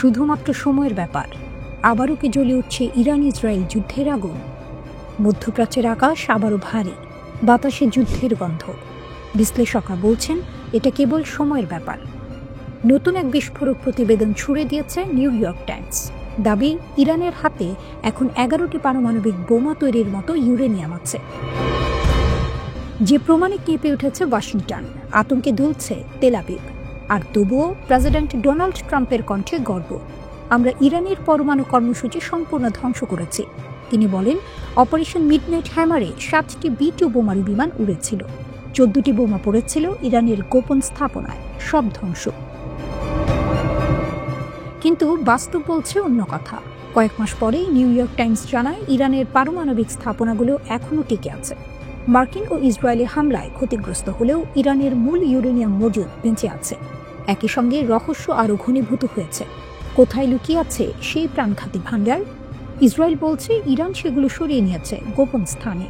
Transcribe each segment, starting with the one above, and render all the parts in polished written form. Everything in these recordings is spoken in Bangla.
শুধুমাত্র সময়ের ব্যাপার। আবারও কি জ্বলে উঠছে ইরান ইসরায়েল যুদ্ধের আগুন? মধ্যপ্রাচ্যের আকাশ আবারও ভারী, বাতাসে যুদ্ধের গন্ধ। বিশ্লেষকরা বলছেন এটা কেবল সময়ের ব্যাপার। নতুন এক বিস্ফোরক প্রতিবেদন ছুড়ে দিয়েছে নিউ ইয়র্ক টাইমস। দাবি, ইরানের হাতে এখন 11টি পারমাণবিক বোমা তৈরির মতো ইউরেনিয়াম আছে, যে প্রমাণে কেঁপে উঠেছে ওয়াশিংটন, আতঙ্কে দুলছে তেল আবিব। আর তবুও প্রেসিডেন্ট ডোনাল্ড ট্রাম্পের কণ্ঠে গর্ব, আমরা ইরানের পরমাণু কর্মসূচি সম্পূর্ণ ধ্বংস করেছি। তিনি বলেন, অপারেশন মিডনাইট হ্যামারে 7টি B-2 বোমারু বিমান উড়েছিল, 14টি বোমা পড়েছিল ইরানের গোপন স্থাপনায়, সব ধ্বংস। কিন্তু বাস্তব বলছে অন্য কথা। কয়েক মাস পরেই নিউ ইয়র্ক টাইমস জানায়, ইরানের পারমাণবিক স্থাপনাগুলো এখনও টিকে আছে। মার্কিন ও ইসরায়েলি হামলায় ক্ষতিগ্রস্ত হলেও ইরানের মূল ইউরেনিয়াম মজুদ বেঁচে আছে। একই সঙ্গে রহস্য আরও ঘনীভূত হয়েছে। কোথায় লুকিয়ে আছে সেই প্রাণঘাতী ভাণ্ডার? ইসরায়েল বলছে ইরান সেগুলো সরিয়ে নিয়েছে গোপন স্থানে।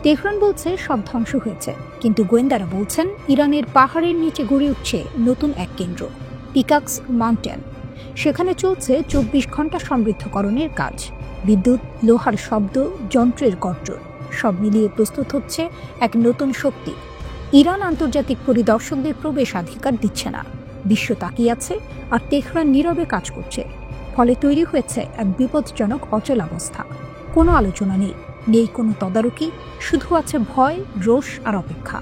তেহরান বলছে সব ধ্বংস হয়েছে, কিন্তু গোয়েন্দারা বলছেন ইরানের পাহাড়ের নিচে গড়ে উঠছে নতুন এক কেন্দ্র, পিকাক্স মাউন্টেন। সেখানে চলছে 24 ঘন্টা সমৃদ্ধকরণের কাজ। বিদ্যুৎ, লোহার শব্দ, যন্ত্রের গর্জন, সব মিলিয়ে প্রস্তুত হচ্ছে এক নতুন শক্তি। ইরান আন্তর্জাতিক পরিদর্শকদের প্রবেশাধিকার দিচ্ছে না, বিশ্ব তাকিয়ে আছে, আর তেহরান নীরবে কাজ করছে। ফলে তৈরি হয়েছে এক বিপজ্জনক অচলাবস্থা। কোনো আলোচনা নেই, নেই কোনো তদারকি, শুধু আছে ভয়, রোষ আর অপেক্ষা।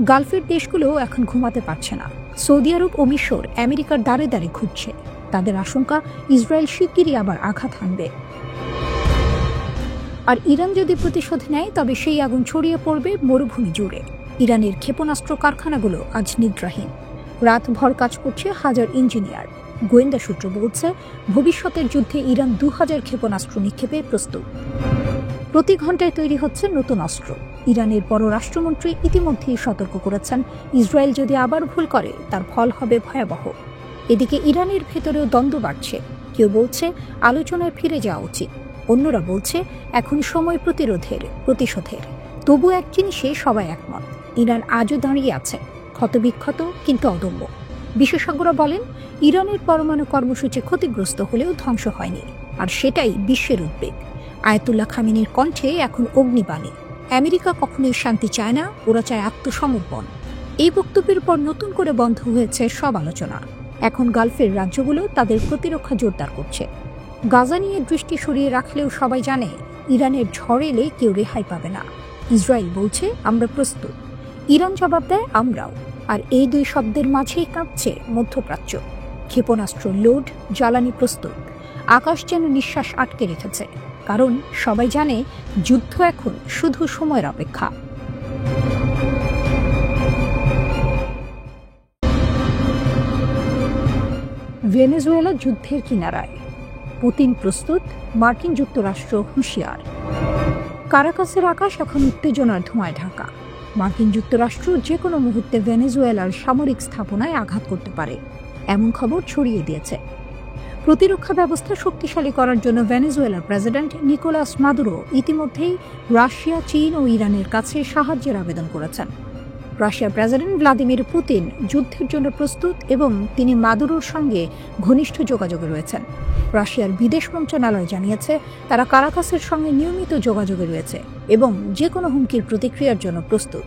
গালফের দেশগুলো এখন ঘুমাতে পারছে না। সৌদি আরব ও মিশর আমেরিকার দ্বারে দ্বারে ঘুরছে। তাদের আশঙ্কা, ইসরায়েল শিগগিরই আবার আঘাত হানবে। আর ইরান যদি প্রতিশোধ নেয়, তবে সেই আগুন ছড়িয়ে পড়বে মরুভূমি জুড়ে। ইরানের ক্ষেপণাস্ত্র কারখানাগুলো আজ নিদ্রাহীন। রাতভর কাজ করছে হাজার ইঞ্জিনিয়ার। গোয়েন্দা সূত্র বলছে, ভবিষ্যতের যুদ্ধে ইরান 2000 ক্ষেপণাস্ত্র নিক্ষেপে প্রস্তুত। প্রতি ঘন্টায় তৈরি হচ্ছে নতুন অস্ত্র। ইরানের পররাষ্ট্রমন্ত্রী ইতিমধ্যেই সতর্ক করেছেন, ইসরায়েল যদি আবার ভুল করে, তার ফল হবে ভয়াবহ। এদিকে ইরানের ভেতরেও দ্বন্দ্ব বাড়ছে। কেউ বলছে আলোচনায় ফিরে যাওয়া উচিত, অন্যরা বলছে এখন সময় প্রতিশোধের। তবু এক জিনিসে সবাই একমত, ইরান আজও দাঁড়িয়ে আছে, ক্ষতবিক্ষত কিন্তু অদম্য। বিশেষজ্ঞরা বলেন, ইরানের পরমাণু কর্মসূচি ক্ষতিগ্রস্ত হলেও ধ্বংস হয়নি, আর সেটাই বিশ্বের উদ্বেগ। আয়াতুল্লাহ খামেনির কণ্ঠে এখন অগ্নিবাণী, আমেরিকা কখনোই শান্তি চায় না, ওরা চায় আত্মসমর্পণ। এই বক্তব্যের পর নতুন করে বন্ধ হয়েছে সব আলোচনা। এখন গালফের রাজ্যগুলো তাদের প্রতিরক্ষা জোরদার করছে। গাজা নিয়ে দৃষ্টি সরিয়ে রাখলেও সবাই জানে, ইরানের ঝড় এলে কেউ রেহাই পাবে না। ইসরায়েল বলছে আমরা প্রস্তুত, ইরান জবাব দেয় আমরাও। আর এই দুই শব্দের মাঝেই কাঁপছে মধ্যপ্রাচ্য। ক্ষেপণাস্ত্র লোড, জ্বালানি প্রস্তুত। আকাশ যেন নিঃশ্বাস আটকে রেখেছে, কারণ সবাই জানে যুদ্ধ এখন শুধু সময়ের অপেক্ষা। ভেনেজুয়েলা যুদ্ধের কিনারায়, পুতিন প্রস্তুত, মার্কিন যুক্তরাষ্ট্র হুঁশিয়ার। কারাকাসের আকাশ এখন উত্তেজনার ধোঁয়ায় ঢাকা। মার্কিন যুক্তরাষ্ট্র যে কোনো মুহূর্তে ভেনেজুয়েলার সামরিক স্থাপনায় আঘাত করতে পারে, এমন খবর ছড়িয়ে দিয়েছে। প্রতিরক্ষা ব্যবস্থা শক্তিশালী করার জন্য ভেনেজুয়েলার প্রেসিডেন্ট নিকোলাস মাদুরো ইতিমধ্যেই রাশিয়া, চীন ও ইরানের কাছে সাহায্যের আবেদন করেছেন। রাশিয়ার প্রেসিডেন্ট ভ্লাদিমির পুতিন যুদ্ধের জন্য প্রস্তুত এবং তিনি মাদুরোর সঙ্গে ঘনিষ্ঠ যোগাযোগে রয়েছেন। রাশিয়ার বিদেশ মন্ত্রণালয় জানিয়েছে, তারা কারাকাসের সঙ্গে নিয়মিত যোগাযোগে রয়েছে এবং যে কোনো হুমকির প্রতিক্রিয়ার জন্য প্রস্তুত।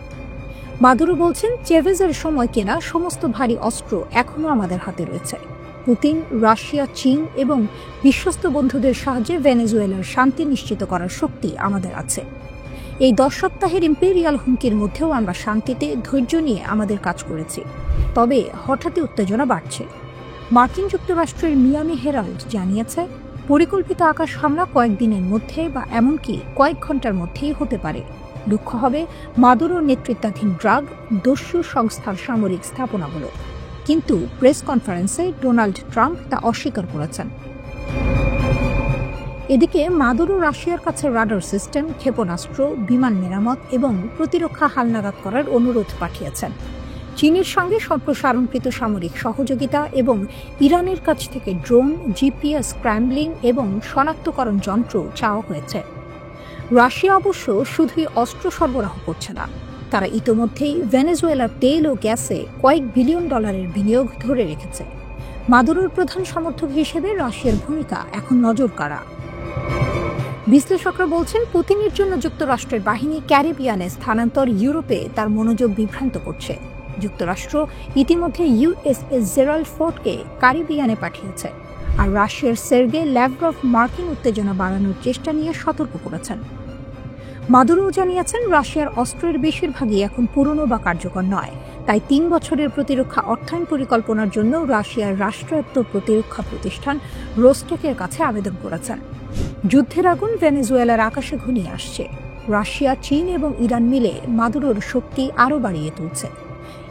মাদুরো বলছেন, চেভেজের সময় কেনা সমস্ত ভারী অস্ত্র এখনও আমাদের হাতে রয়েছে। পুতিন, রাশিয়া, চীন এবং বিশ্বস্ত বন্ধুদের সাহায্যে ভেনেজুয়েলার শান্তি নিশ্চিত করার শক্তি আমাদের আছে। এই 10 সপ্তাহের ইম্পেরিয়াল হুমকির মধ্যেও আমরা শান্তিতে ধৈর্য নিয়ে আমাদের কাজ করেছি। তবে হঠাৎই উত্তেজনা বাড়ছে। মার্কিন যুক্তরাষ্ট্রের মিয়ামি হেরাল্ড জানিয়েছে, পরিকল্পিত আকাশ হামলা কয়েকদিনের মধ্যে বা এমনকি কয়েক ঘন্টার মধ্যেই হতে পারে। লক্ষ্য হবে মাদুরোর নেতৃত্বাধীন ড্রাগ দস্যু সংস্থার সামরিক স্থাপনাগুলো। কিন্তু প্রেস কনফারেন্সে ডোনাল্ড ট্রাম্প তা অস্বীকার করেছেন। এদিকে মাদুরো রাশিয়ার কাছে রাডার সিস্টেম, ক্ষেপণাস্ত্র, বিমান মেরামত এবং প্রতিরক্ষা হালনাগাদ করার অনুরোধ পাঠিয়েছেন। চীনের সঙ্গে সম্প্রসারণকৃত সামরিক সহযোগিতা এবং ইরানের কাছ থেকে ড্রোন, জিপিএস স্ক্র্যাম্বলিং এবং শনাক্তকরণ যন্ত্র চাওয়া হয়েছে। রাশিয়া অবশ্য শুধুই অস্ত্র সরবরাহ করছে না, তারা ইতোমধ্যেই ভেনেজুয়েলার তেল ও গ্যাসে কয়েক বিলিয়ন ডলারের বিনিয়োগ ধরে রেখেছে। মাদুরোর প্রধান সমর্থক হিসেবে রাশিয়ার ভূমিকা এখন নজরকাড়া। বিশ্লেষকরা বলছেন, পুতিনের জন্য যুক্তরাষ্ট্রের বাহিনী ক্যারিবিয়ানে স্থানান্তর ইউরোপে তার মনোযোগ বিভ্রান্ত করছে। যুক্তরাষ্ট্র ইতিমধ্যে ইউএসএস জেরাল্ড ফোর্ডকে ক্যারিবিয়ানে পাঠিয়েছে, আর রাশিয়ার সের্গেই ল্যাভরভ মার্কিন উত্তেজনা বাড়ানোর চেষ্টা নিয়ে সতর্ক করেছেন। মাদুরো জানিয়েছেন, রাশিয়ার অস্ত্রের বেশিরভাগই এখন পুরনো বা কার্যকর নয়, তাই 3 বছরের প্রতিরক্ষা অর্থায়ন পরিকল্পনার জন্য রাশিয়ার রাষ্ট্রায়ত্ত প্রতিরক্ষা প্রতিষ্ঠান রোস্টেকের কাছে আবেদন করেছেন। যুদ্ধের আগুন ভেনেজুয়েলার আকাশে ঘনিয়ে আসছে। রাশিয়া, চীন এবং ইরান মিলে মাদুরোর শক্তি আরও বাড়িয়ে তুলছে।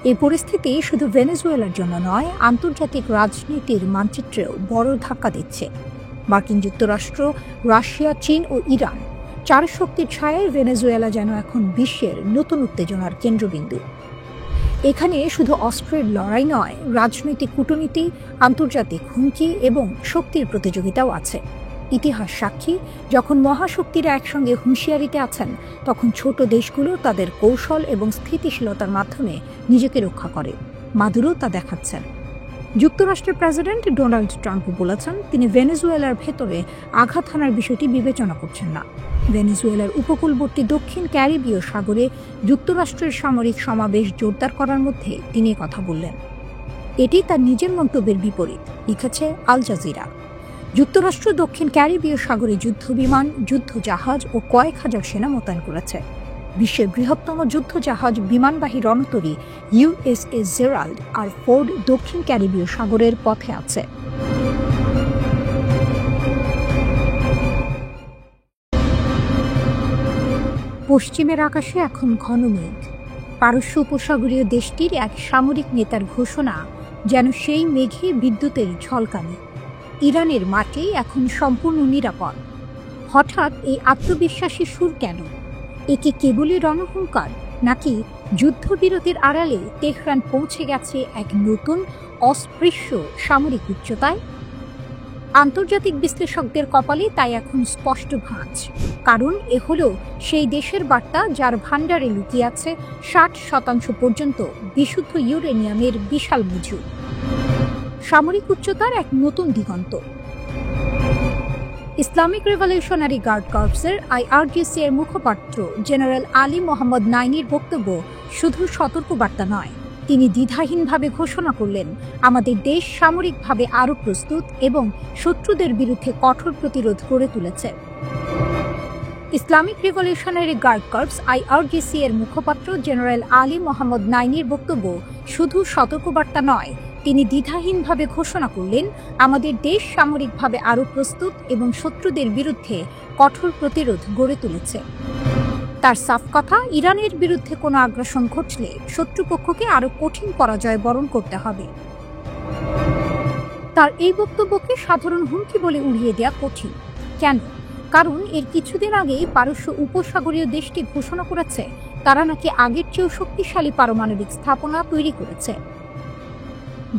এই পরিস্থিতি শুধু ভেনেজুয়েলার জন্য নয়, আন্তর্জাতিক রাজনীতির মানচিত্রেও বড় ধাক্কা দিচ্ছে। মার্কিন যুক্তরাষ্ট্র, রাশিয়া, চীন ও ইরান 4 শক্তির ছায়ায় ভেনেজুয়েলা যেন এখন বিশ্বের নতুন উত্তেজনার কেন্দ্রবিন্দু। এখানে শুধু অস্ত্রের লড়াই নয়, রাজনৈতিক কূটনীতি, আন্তর্জাতিক হুমকি এবং শক্তির প্রতিযোগিতাও আছে। ইতিহাস সাক্ষী, যখন মহাশক্তিরা একসঙ্গে হুঁশিয়ারিতে আছেন, তখন ছোট দেশগুলো তাদের কৌশল এবং স্থিতিশীলতার মাধ্যমে নিজেকে রক্ষা করে। মাদুরো তা দেখাচ্ছেন। যুক্তরাষ্ট্রের প্রেসিডেন্ট ডোনাল্ড ট্রাম্প বলেছেন, তিনি ভেনেজুয়েলার ভেতরে আঘাত হানার বিষয়টি বিবেচনা করছেন না। ভেনেজুয়েলার উপকূলবর্তী দক্ষিণ ক্যারিবীয় সাগরে যুক্তরাষ্ট্রের সামরিক সমাবেশ জোরদার করার মধ্যে তিনি কথা বললেন। এটি তার নিজের মন্তব্যের বিপরীত, লিখেছে আল জাজিরা। যুক্তরাষ্ট্র দক্ষিণ ক্যারিবীয় সাগরে যুদ্ধবিমান, যুদ্ধজাহাজ ও কয়েক হাজার সেনা মোতায়েন করেছে। বিশ্বের বৃহত্তম যুদ্ধজাহাজ বিমানবাহী রণতরী ইউএসএস জেরাল্ড আর ফোর্ড দক্ষিণ ক্যারিবীয় সাগরের পথে আছে। পশ্চিমের আকাশে এখন ঘন মেঘ। পারস্য উপসাগরীয় দেশটির এক সামরিক নেতার ঘোষণা যেন সেই মেঘে বিদ্যুতের ঝলকানি। ইরানের মাটি এখন সম্পূর্ণ নিরাপদ। হঠাৎ এই আত্মবিশ্বাসী সুর কেন? এ কি কেবলই রণহুঙ্কার, নাকি যুদ্ধবিরতির আড়ালে তেহরান পৌঁছে গেছে এক নতুন অস্পৃশ্য সামরিক উচ্চতায়? আন্তর্জাতিক বিশ্লেষকদের কপালে তাই এখন স্পষ্ট ভাঁজ, কারণ এ হল সেই দেশের বার্তা যার ভাণ্ডারে লুকিয়ে আছে 60% পর্যন্ত বিশুদ্ধ ইউরেনিয়ামের বিশাল মজুদ। সামরিক উচ্চতার এক নতুন দিগন্ত। ইসলামিক রেভলিউশনারি গার্ড কর্পসের IRGC এর মুখপাত্র জেনারেল আলী মোহাম্মদ নাইনির বক্তব্য শুধু সতর্কবার্তা নয়, তিনি দ্বিধাহীনভাবে ঘোষণা করলেন, আমাদের দেশ সামরিকভাবে আরও প্রস্তুত এবং শত্রুদের বিরুদ্ধে কঠোর প্রতিরোধ গড়ে তুলেছে। Islamic revolutionary guard corps IRGC এর মুখপাত্র জেনারেল আলী মোহাম্মদ নাইনির বক্তব্য শুধু সতর্কবার্তা নয়, তিনি দ্বিধাহীনভাবে ঘোষণা করলেন, আমাদের দেশ সামরিকভাবে আরও প্রস্তুত এবং শত্রুদের বিরুদ্ধে কঠোর প্রতিরোধ গড়ে তুলেছে। তার সাফ কথা, ইরানের বিরুদ্ধে কোনো আগ্রাসন ঘটলে শত্রুপক্ষকে আরও কঠিন পরাজয় বরণ করতে হবে। তার এই বক্তব্যকে সাধারণ হুমকি বলে উড়িয়ে দেওয়া কঠিন। কেন? কারণ এর কিছুদিন আগেই পারস্য উপসাগরীয় দেশটি ঘোষণা করেছে তারা নাকি আগের চেয়েও শক্তিশালী পারমাণবিক স্থাপনা তৈরি করেছে।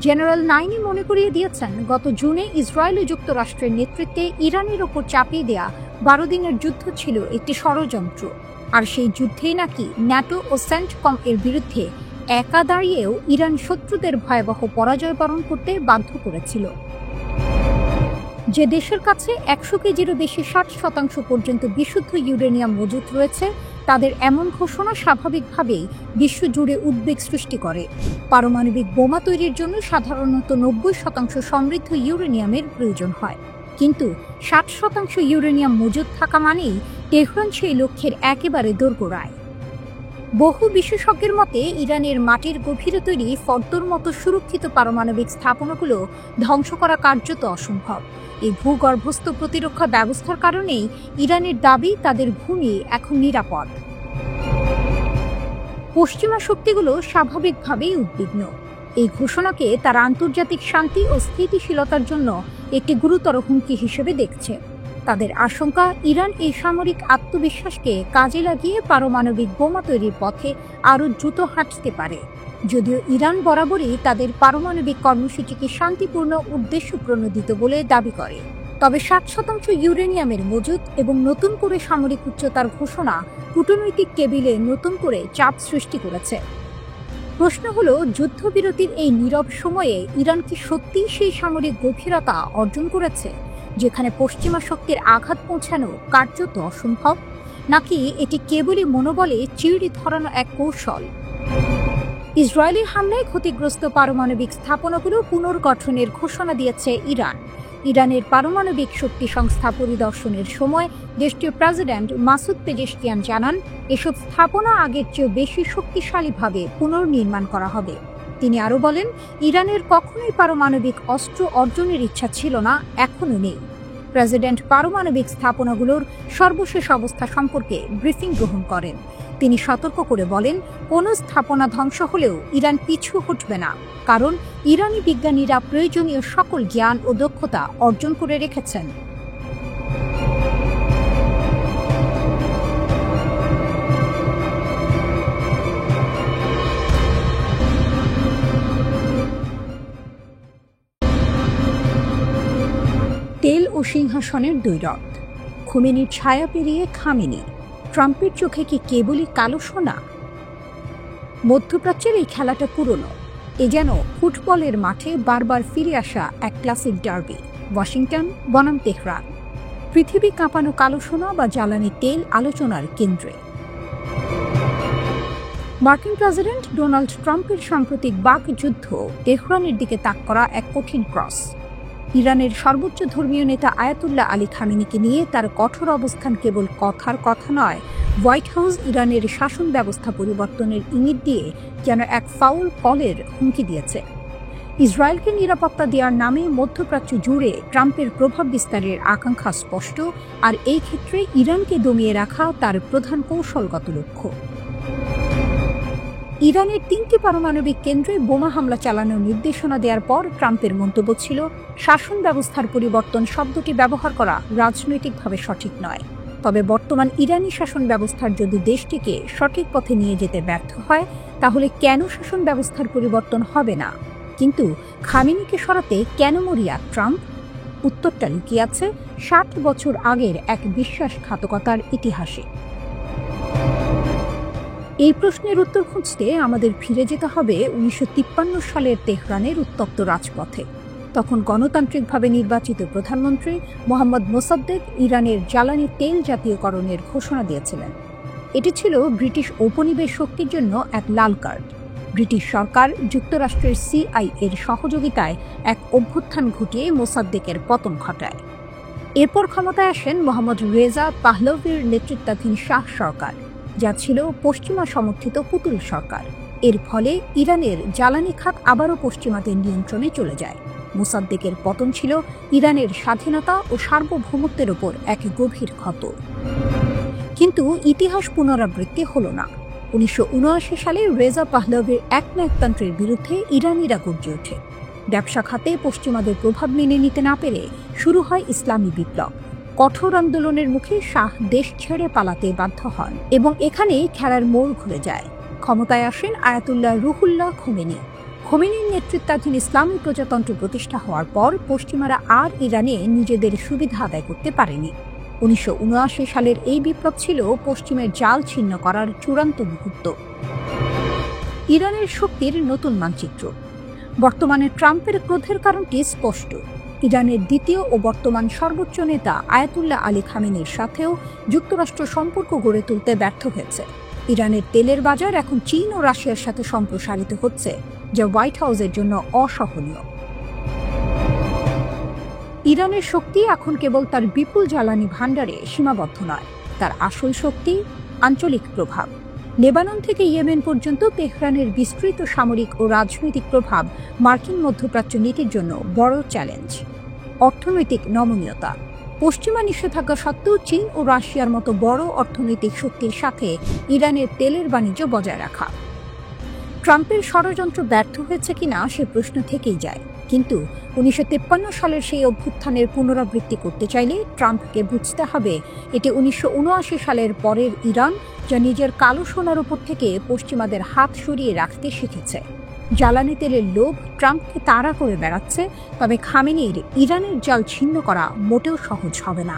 জেনারেল নাইনি মনে করিয়ে দিয়েছেন, গত জুনে ইসরায়েল ও যুক্তরাষ্ট্রের নেতৃত্বে ইরানের ওপর চাপিয়ে দেয়া 12 দিনের যুদ্ধ ছিল একটি ষড়যন্ত্র, আর সেই যুদ্ধেই নাকি ন্যাটো ও সেন্টকম এর বিরুদ্ধে একা দাঁড়িয়েও ইরান শত্রুদের ভয়াবহ পরাজয় বরণ করতে বাধ্য করেছিল। যে দেশের কাছে 100 কেজিরও বেশি 60% পর্যন্ত বিশুদ্ধ ইউরেনিয়াম মজুত রয়েছে, তাদের এমন ঘোষণা স্বাভাবিকভাবেই বিশ্বজুড়ে উদ্বেগ সৃষ্টি করে। পারমাণবিক বোমা তৈরির জন্য সাধারণত 90% সমৃদ্ধ ইউরেনিয়ামের প্রয়োজন হয়, কিন্তু 60% ইউরেনিয়াম মজুত থাকা মানেই তেহরান সেই লক্ষ্যের একেবারে দোরগোড়ায়। বহু বিশেষজ্ঞের মতে ইরানের মাটির গভীরে তৈরি ফর্দর মতো সুরক্ষিত পারমাণবিক স্থাপনাগুলো ধ্বংস করা কার্যত অসম্ভব। এই ভূগর্ভস্থ প্রতিরক্ষা ব্যবস্থার কারণেই ইরানের দাবি তাদের ভূমি এখন নিরাপদ। পশ্চিমা শক্তিগুলো স্বাভাবিকভাবেই উদ্বিগ্ন। এই ঘোষণাকে তারা আন্তর্জাতিক শান্তি ও স্থিতিশীলতার জন্য একটি গুরুতর হুমকি হিসেবে দেখছে। তাদের আশঙ্কা, ইরান এই সামরিক আত্মবিশ্বাসকে কাজে লাগিয়ে পারমাণবিক বোমা তৈরির পথে আরও দ্রুত হাঁটতে পারে। যদিও ইরান বরাবরই তাদের পারমাণবিক কর্মসূচিকে শান্তিপূর্ণ উদ্দেশ্য প্রণোদিত বলে দাবি করে, তবে 60% ইউরেনিয়ামের মজুত এবং নতুন করে সামরিক উচ্চতার ঘোষণা কূটনৈতিক টেবিলে নতুন করে চাপ সৃষ্টি করেছে। প্রশ্ন হলো, যুদ্ধবিরতির এই নীরব সময়ে ইরান কি সত্যিই সেই সামরিক গভীরতা অর্জন করেছে যেখানে পশ্চিমা শক্তির আঘাত পৌঁছানো কার্যত অসম্ভব, নাকি এটি কেবলই মনোবলে চিড়ি ধরানো এক কৌশল? ইসরায়েলি হামলায় ক্ষতিগ্রস্ত পারমাণবিক স্থাপনাগুলো পুনর্গঠনের ঘোষণা দিয়েছে ইরান। ইরানের পারমাণবিক শক্তি সংস্থা পরিদর্শনের সময় দেশটির প্রেসিডেন্ট মাসুদ পেজেশকিয়ান জানান, এসব স্থাপনা আগের চেয়ে বেশি শক্তিশালীভাবে পুনর্নির্মাণ করা হবে। তিনি আরও বলেন, ইরানের কখনোই পারমাণবিক অস্ত্র অর্জনের ইচ্ছা ছিল না, এখনও নেই। প্রেসিডেন্ট পারমাণবিক স্থাপনাগুলোর সর্বশেষ অবস্থা সম্পর্কে ব্রিফিং গ্রহণ করেন। তিনি সতর্ক করে বলেন, কোনো স্থাপনা ধ্বংস হলেও ইরান পিছু হটবে না, কারণ ইরানি বিজ্ঞানীরা প্রয়োজনীয় সকল জ্ঞান ও দক্ষতা অর্জন করে রেখেছেন। তেল ও সিংহাসনের দ্বৈরথ, খোমেনির ছায়া পেরিয়ে খামেনি, ট্রাম্পের চোখে কি কেবলই কালো সোনা? মধ্যপ্রাচ্যের এই খেলাটা পুরনো। এ যেন ফুটবলের মাঠে বারবার ফিরে আসা এক ক্লাসিক ডার্বি, ওয়াশিংটন বনাম তেহরান। পৃথিবী কাঁপানো কালো সোনা বা জ্বালানি তেল আলোচনার কেন্দ্রে। মার্কিন প্রেসিডেন্ট ডোনাল্ড ট্রাম্পের সাম্প্রতিক বাকযুদ্ধ তেহরানের দিকে তাক করা এক কঠিন ক্রস। ইরানের সর্বোচ্চ ধর্মীয় নেতা আয়াতুল্লাহ আলী খামেনিকে নিয়ে তার কঠোর অবস্থান কেবল কথার কথা নয়, হোয়াইট হাউস ইরানের শাসন ব্যবস্থা পরিবর্তনের ইঙ্গিত দিয়ে যেন এক ফাউল কলের হুমকি দিয়েছে। ইসরায়েলকে নিরাপত্তা দেওয়ার নামে মধ্যপ্রাচ্য জুড়ে ট্রাম্পের প্রভাব বিস্তারের আকাঙ্ক্ষা স্পষ্ট, আর এই ক্ষেত্রে ইরানকে দমিয়ে রাখা তার প্রধান কৌশলগত লক্ষ্য। ইরানের 3টি পারমাণবিক কেন্দ্রে বোমা হামলা চালানোর নির্দেশনা দেওয়ার পর ট্রাম্পের মন্তব্য ছিল, শাসন ব্যবস্থার পরিবর্তন শব্দটি ব্যবহার করা রাজনৈতিকভাবে সঠিক নয়। তবে বর্তমান ইরানি শাসন ব্যবস্থার যদি দেশটিকে সঠিক পথে নিয়ে যেতে ব্যর্থ হয়, তাহলে কেন শাসন ব্যবস্থার পরিবর্তন হবে না? কিন্তু খামেনিকে সরাতে কেন মরিয়া ট্রাম্প? উত্তরটা লুকিয়ে আছে 60 বছর আগের এক বিশ্বাসঘাতকতার ইতিহাসে। এই প্রশ্নের উত্তর খুঁজতে আমাদের ফিরে যেতে হবে 1953 সালের তেহরানের উত্তপ্ত রাজপথে। তখন গণতান্ত্রিকভাবে নির্বাচিত প্রধানমন্ত্রী মোহাম্মদ মোসাদ্দেক ইরানের জ্বালানি তেল জাতীয়করণের ঘোষণা দিয়েছিলেন। এটি ছিল ব্রিটিশ ঔপনিবেশ শক্তির জন্য এক লাল কার্ড। ব্রিটিশ সরকার যুক্তরাষ্ট্রের CIA-এর সহযোগিতায় এক অভ্যুত্থান ঘটিয়ে মোসাদ্দেকের পতন ঘটায়। এরপর ক্ষমতায় আসেন মোহাম্মদ রেজা পাহলভির নেতৃত্বাধীন শাহ সরকার, যা ছিল পশ্চিমা সমর্থিত পুতুল সরকার। এর ফলে ইরানের জ্বালানি খাত আবারও পশ্চিমাদের নিয়ন্ত্রণে চলে যায়। মোসাদ্দেকের পতন ছিল ইরানের স্বাধীনতা ও সার্বভৌমত্বের ওপর এক গভীর ক্ষত। কিন্তু ইতিহাস পুনরাবৃত্তি হলো না। 1979 সালে রেজা পাহলভির একনায়কতন্ত্রের বিরুদ্ধে ইরানিরা গর্জে ওঠে। ব্যবসা খাতে পশ্চিমাদের প্রভাব মেনে নিতে না পেরে শুরু হয় ইসলামী বিপ্লব। কঠোর আন্দোলনের মুখে শাহ দেশ ছেড়ে পালাতে বাধ্য হন এবং এখানেই খেলার মোড় ঘুরে যায়। ক্ষমতায় আসেন আয়াতুল্লাহ রুহুল্লাহ খোমেনি। খোমেনির নেতৃত্বাধীন ইসলামী প্রজাতন্ত্র প্রতিষ্ঠা হওয়ার পর পশ্চিমারা আর ইরানে নিজেদের সুবিধা আদায় করতে পারেনি। 1979 সালের এই বিপ্লব ছিল পশ্চিমের জাল ছিন্ন করার চূড়ান্ত মুহূর্ত। ইরানের শক্তির নতুন মানচিত্র। বর্তমানে ট্রাম্পের ক্রোধের কারণটি স্পষ্ট। ইরানের দ্বিতীয় ও বর্তমান সর্বোচ্চ নেতা আয়াতুল্লাহ আলী খামেনির সাথেও যুক্তরাষ্ট্র সম্পর্ক গড়ে তুলতে ব্যর্থ হয়েছে। ইরানের তেলের বাজার এখন চীন ও রাশিয়ার সাথে সম্প্রসারিত হচ্ছে, যা হোয়াইট হাউসের জন্য অসহনীয়। ইরানের শক্তি এখন কেবল তার বিপুল জ্বালানি ভাণ্ডারে সীমাবদ্ধ নয়, তার আসল শক্তি আঞ্চলিক প্রভাব। লেবানন থেকে ইয়েমেন পর্যন্ত তেহরানের বিস্তৃত সামরিক ও রাজনৈতিক প্রভাব মার্কিন মধ্যপ্রাচ্য নীতির জন্য বড় চ্যালেঞ্জ। অর্থনৈতিক নমনীয়তা। পশ্চিমা নিষেধাজ্ঞা সত্ত্বেও চীন ও রাশিয়ার মতো বড় অর্থনৈতিক শক্তির সাথে ইরানের তেলের বাণিজ্য বজায় রাখা। ট্রাম্পের ষড়যন্ত্র ব্যর্থ হয়েছে কিনা সে প্রশ্ন থেকেই যায়। কিন্তু 1953 সালের সেই অভ্যুত্থানের পুনরাবৃত্তি করতে চাইলে ট্রাম্পকে বুঝতে হবে এটি 1979 সালের পরের ইরান, যা নিজের কালো সোনার ওপর থেকে পশ্চিমাদের হাত সরিয়ে রাখতে শিখেছে। জ্বালানি তেলের লোভ ট্রাম্পকে তাড়া করে বেড়াচ্ছে, তবে খামেনির ইরানের জাল ছিন্ন করা মোটেও সহজ হবে না।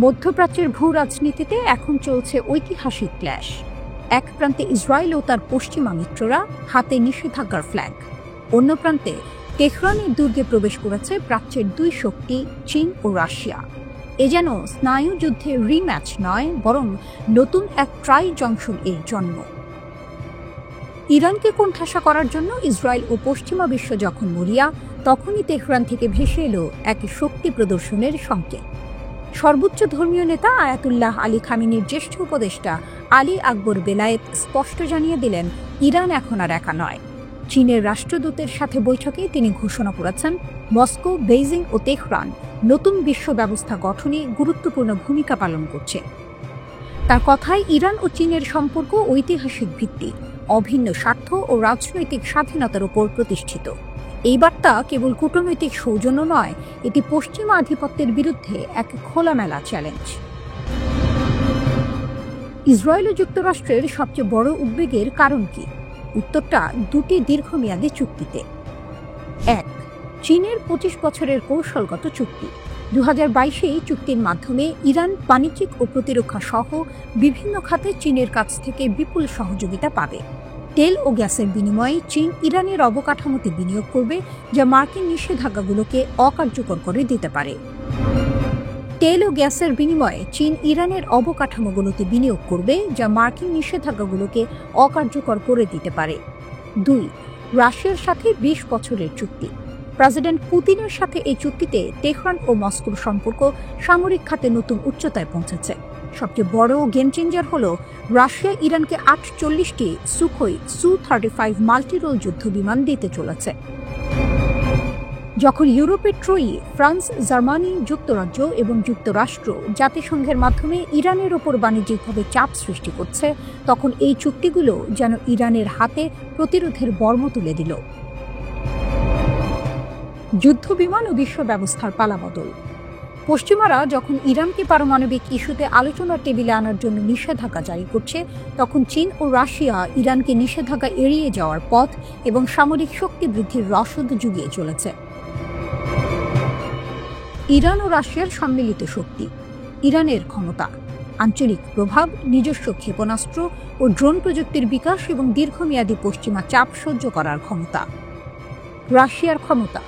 মধ্যপ্রাচ্যের ভূ রাজনীতিতে এখন চলছে ঐতিহাসিক ক্ল্যাশ। এক প্রান্তে ইসরায়েল ও তার পশ্চিমা মিত্ররা, হাতে নিষেধাজ্ঞার ফ্ল্যাগ। অন্য প্রান্তে তেহরানের দুর্গে প্রবেশ করেছে প্রাচ্যের দুই শক্তি, চীন ও রাশিয়া। এ যেন স্নায়ু যুদ্ধের রিম্যাচ নয়, বরং নতুন এক ট্রাই জংশন এর জন্ম। ইরানকে কোণঠাসা করার জন্য ইসরায়েল ও পশ্চিমা বিশ্ব যখন মরিয়া, তখনই তেহরান থেকে ভেসে এলো এক শক্তি প্রদর্শনের সংকেত। সর্বোচ্চ ধর্মীয় নেতা আয়াতুল্লাহ আলী খামেনির জ্যেষ্ঠ উপদেষ্টা আলী আকবর বেলায়েত স্পষ্ট জানিয়ে দিলেন, ইরান এখন আর একা নয়। চীনের রাষ্ট্রদূতের সাথে বৈঠকে তিনি ঘোষণা করেছেন, মস্কো, বেইজিং ও তেহরান নতুন বিশ্ব ব্যবস্থা গঠনে গুরুত্বপূর্ণ ভূমিকা পালন করছে। তার কথায় ইরান ও চীনের সম্পর্ক ঐতিহাসিক ভিত্তি, অভিন্ন স্বার্থ ও রাজনৈতিক স্বাধীনতার উপর প্রতিষ্ঠিত। এই বার্তা কেবল কূটনৈতিক সৌজন্য নয়, এটি পশ্চিমা আধিপত্যের বিরুদ্ধে এক খোলামেলা চ্যালেঞ্জ। ইসরায়েল ও যুক্তরাষ্ট্রের সবচেয়ে বড় উদ্বেগের কারণ কি? উত্তরটা দুটি দীর্ঘমেয়াদী চুক্তিতে। এক, চীনের ২৫ বছরের কৌশলগত চুক্তি। ২০২২ এই চুক্তির মাধ্যমে ইরান বাণিজ্যিক ও প্রতিরক্ষা সহ বিভিন্ন খাতে চীনের কাছ থেকে বিপুল সহযোগিতা পাবে। তেল ও গ্যাসের বিনিময়ে চীন ইরানের অবকাঠামোতে বিনিয়োগ করবে, যা মার্কিন নিষেধাজ্ঞাগুলোকে অকার্যকর করে দিতে পারে। তেল ও গ্যাসের বিনিময়ে চীন ইরানের অবকাঠামোগুলোতে বিনিয়োগ করবে, যা মার্কিন নিষেধাজ্ঞাগুলোকে অকার্যকর করে দিতে পারে। ২, রাশিয়ার সাথে ২০ বছরের চুক্তি। প্রেসিডেন্ট পুতিনের সাথে এই চুক্তিতে তেহরান ও মস্কোর সম্পর্ক সামরিক খাতে নতুন উচ্চতায় পৌঁছেছে। সবচেয়ে বড় গেম চেঞ্জার হল রাশিয়া ইরানকে ৪৮টি সুখোই সু-35 মাল্টিরোল যুদ্ধ বিমান দিতে চলেছে। যখন ইউরোপের ট্রয়ি, ফ্রান্স, জার্মানি, যুক্তরাজ্য এবং যুক্তরাষ্ট্র জাতিসংঘের মাধ্যমে ইরানের ওপর বাণিজ্যিকভাবে চাপ সৃষ্টি করছে, তখন এই চুক্তিগুলো যেন ইরানের হাতে প্রতিরোধের বর্ম তুলে দিল। যুদ্ধ বিমান ও বিশ্ব ব্যবস্থার পালাবদল। পশ্চিমারা যখন ইরানকে পারমাণবিক ইস্যুতে আলোচনার টেবিলে আনার জন্য নিষেধাজ্ঞা জারি করছে, তখন চীন ও রাশিয়া ইরানকে নিষেধাজ্ঞা এড়িয়ে যাওয়ার পথ এবং সামরিক শক্তি বৃদ্ধির রসদ জুগিয়ে চলেছে। ইরান ও রাশিয়ার সম্মিলিত শক্তি। ইরানের ক্ষমতা, আঞ্চলিক প্রভাব, নিজস্ব ক্ষেপণাস্ত্র ও ড্রোন প্রযুক্তির বিকাশ এবং দীর্ঘমেয়াদী পশ্চিমা চাপ সহ্য করার ক্ষমতা। রাশিয়ার ক্ষমতা,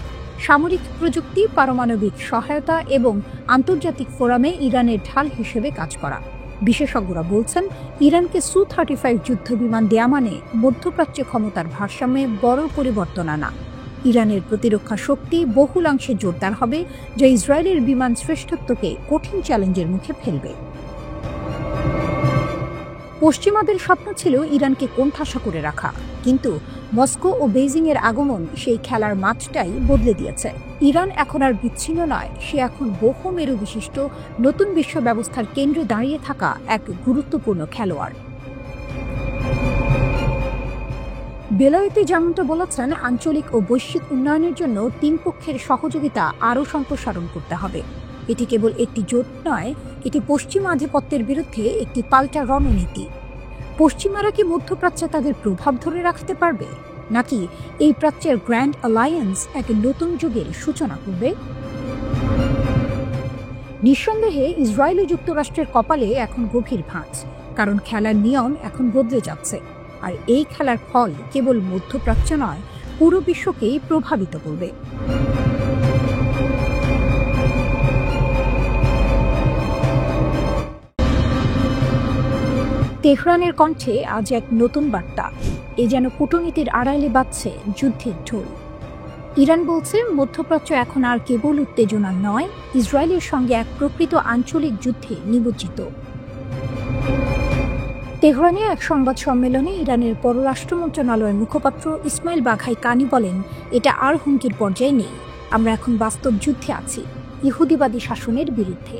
সামরিক প্রযুক্তি, পারমাণবিক সহায়তা এবং আন্তর্জাতিক ফোরামে ইরানের ঢাল হিসেবে কাজ করা। বিশেষজ্ঞরা বলছেন, ইরানকে সু-35 যুদ্ধ বিমান দেয়া মানে মধ্যপ্রাচ্যে ক্ষমতার ভারসাম্যে বড় পরিবর্তন আনা। ইরানের প্রতিরক্ষা শক্তি বহুলাংশে জোরদার হবে, যা ইসরায়েলের বিমান শ্রেষ্ঠত্বকে কঠিন চ্যালেঞ্জের মুখে ফেলবে। পশ্চিমাদের স্বপ্ন ছিল ইরানকে কোণঠাসা করে রাখা, কিন্তু মস্কো ও বেইজিং এর আগমন সেই খেলার মাঠটাই বদলে দিয়েছে। ইরান এখন আর বিচ্ছিন্ন নয়, সে এখন বহু মেরু বিশিষ্ট নতুন বিশ্ব ব্যবস্থার কেন্দ্রে দাঁড়িয়ে থাকা এক গুরুত্বপূর্ণ খেলোয়াড়। বেলায়েতে যেমনটা বলেছেন, আঞ্চলিক ও বৈশ্বিক উন্নয়নের জন্য তিন পক্ষের সহযোগিতা আরও সম্প্রসারণ করতে হবে। এটি কেবল একটি জোট নয়, এটি পশ্চিমা আধিপত্যের বিরুদ্ধে একটি পাল্টা রণনীতি। পশ্চিমারা কি মধ্যপ্রাচ্যে তাদের প্রভাব ধরে রাখতে পারবে, নাকি এই প্রাচ্যের গ্র্যান্ড অ্যালায়েন্স এক নতুন যুগের সূচনা করবে? নিঃসন্দেহে ইসরায়েল ও যুক্তরাষ্ট্রের কপালে এখন গভীর ভাঁজ, কারণ খেলার নিয়ম এখন বদলে যাচ্ছে, আর এই খেলার ফল কেবল মধ্যপ্রাচ্য নয়, পুরো বিশ্বকেই প্রভাবিত করবে। তেহরানের কণ্ঠে আজ এক নতুন বার্তা, এ যেন কূটনীতির আড়ালে বাজছে যুদ্ধের ঢোল। ইরান বলছে, মধ্যপ্রাচ্য এখন আর কেবল উত্তেজনা নয়, ইসরায়েলের সঙ্গে এক প্রকৃত আঞ্চলিক যুদ্ধে নিমজ্জিত। তেহরানে এক সংবাদ সম্মেলনে ইরানের পররাষ্ট্র মন্ত্রণালয়ের মুখপাত্র ইসমাইল বাঘাই কানি বলেন, এটা আর হুমকির পর্যায়ে নেই, আমরা এখন বাস্তব যুদ্ধে আছি, ইহুদিবাদী শাসনের বিরুদ্ধে।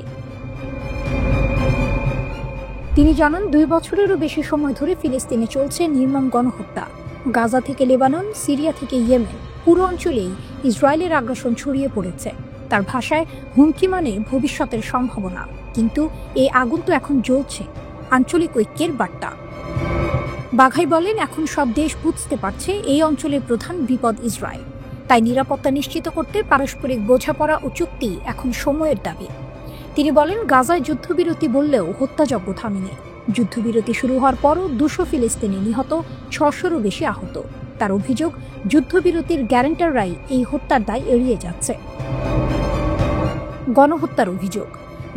তিনি জানান, 2 বছরেরও বেশি সময় ধরে ফিলিস্তিনে চলছে নির্মম গণহত্যা। গাজা থেকে লেবানন, সিরিয়া থেকে ইয়েমেন, পুরো অঞ্চলেই ইসরায়েলের আগ্রাসন ছড়িয়ে পড়েছে। তার ভাষায়, হুমকি মানে ভবিষ্যতের সম্ভাবনা, কিন্তু এই আগুন তো এখন জ্বলছে। আঞ্চলিক ঐক্যের বার্তা। বাঘাই বলেন, এখন সব দেশ বুঝতে পারছে এই অঞ্চলের প্রধান বিপদ ইসরায়েল, তাই নিরাপত্তা নিশ্চিত করতে পারস্পরিক বোঝাপড়া ও চুক্তি এখন সময়ের দাবি। তিনি বলেন, গাজায় যুদ্ধবিরতি বললেও হত্যাযজ্ঞ থামেনি। যুদ্ধবিরতি শুরু হওয়ার পরও 200 ফিলিস্তিনি নিহত, 600-রও বেশি আহত। তার অভিযোগ, যুদ্ধবিরতির গ্যারান্টাররাই এই হত্যার দায় এড়িয়ে যাচ্ছে। গণহত্যার অভিযোগ।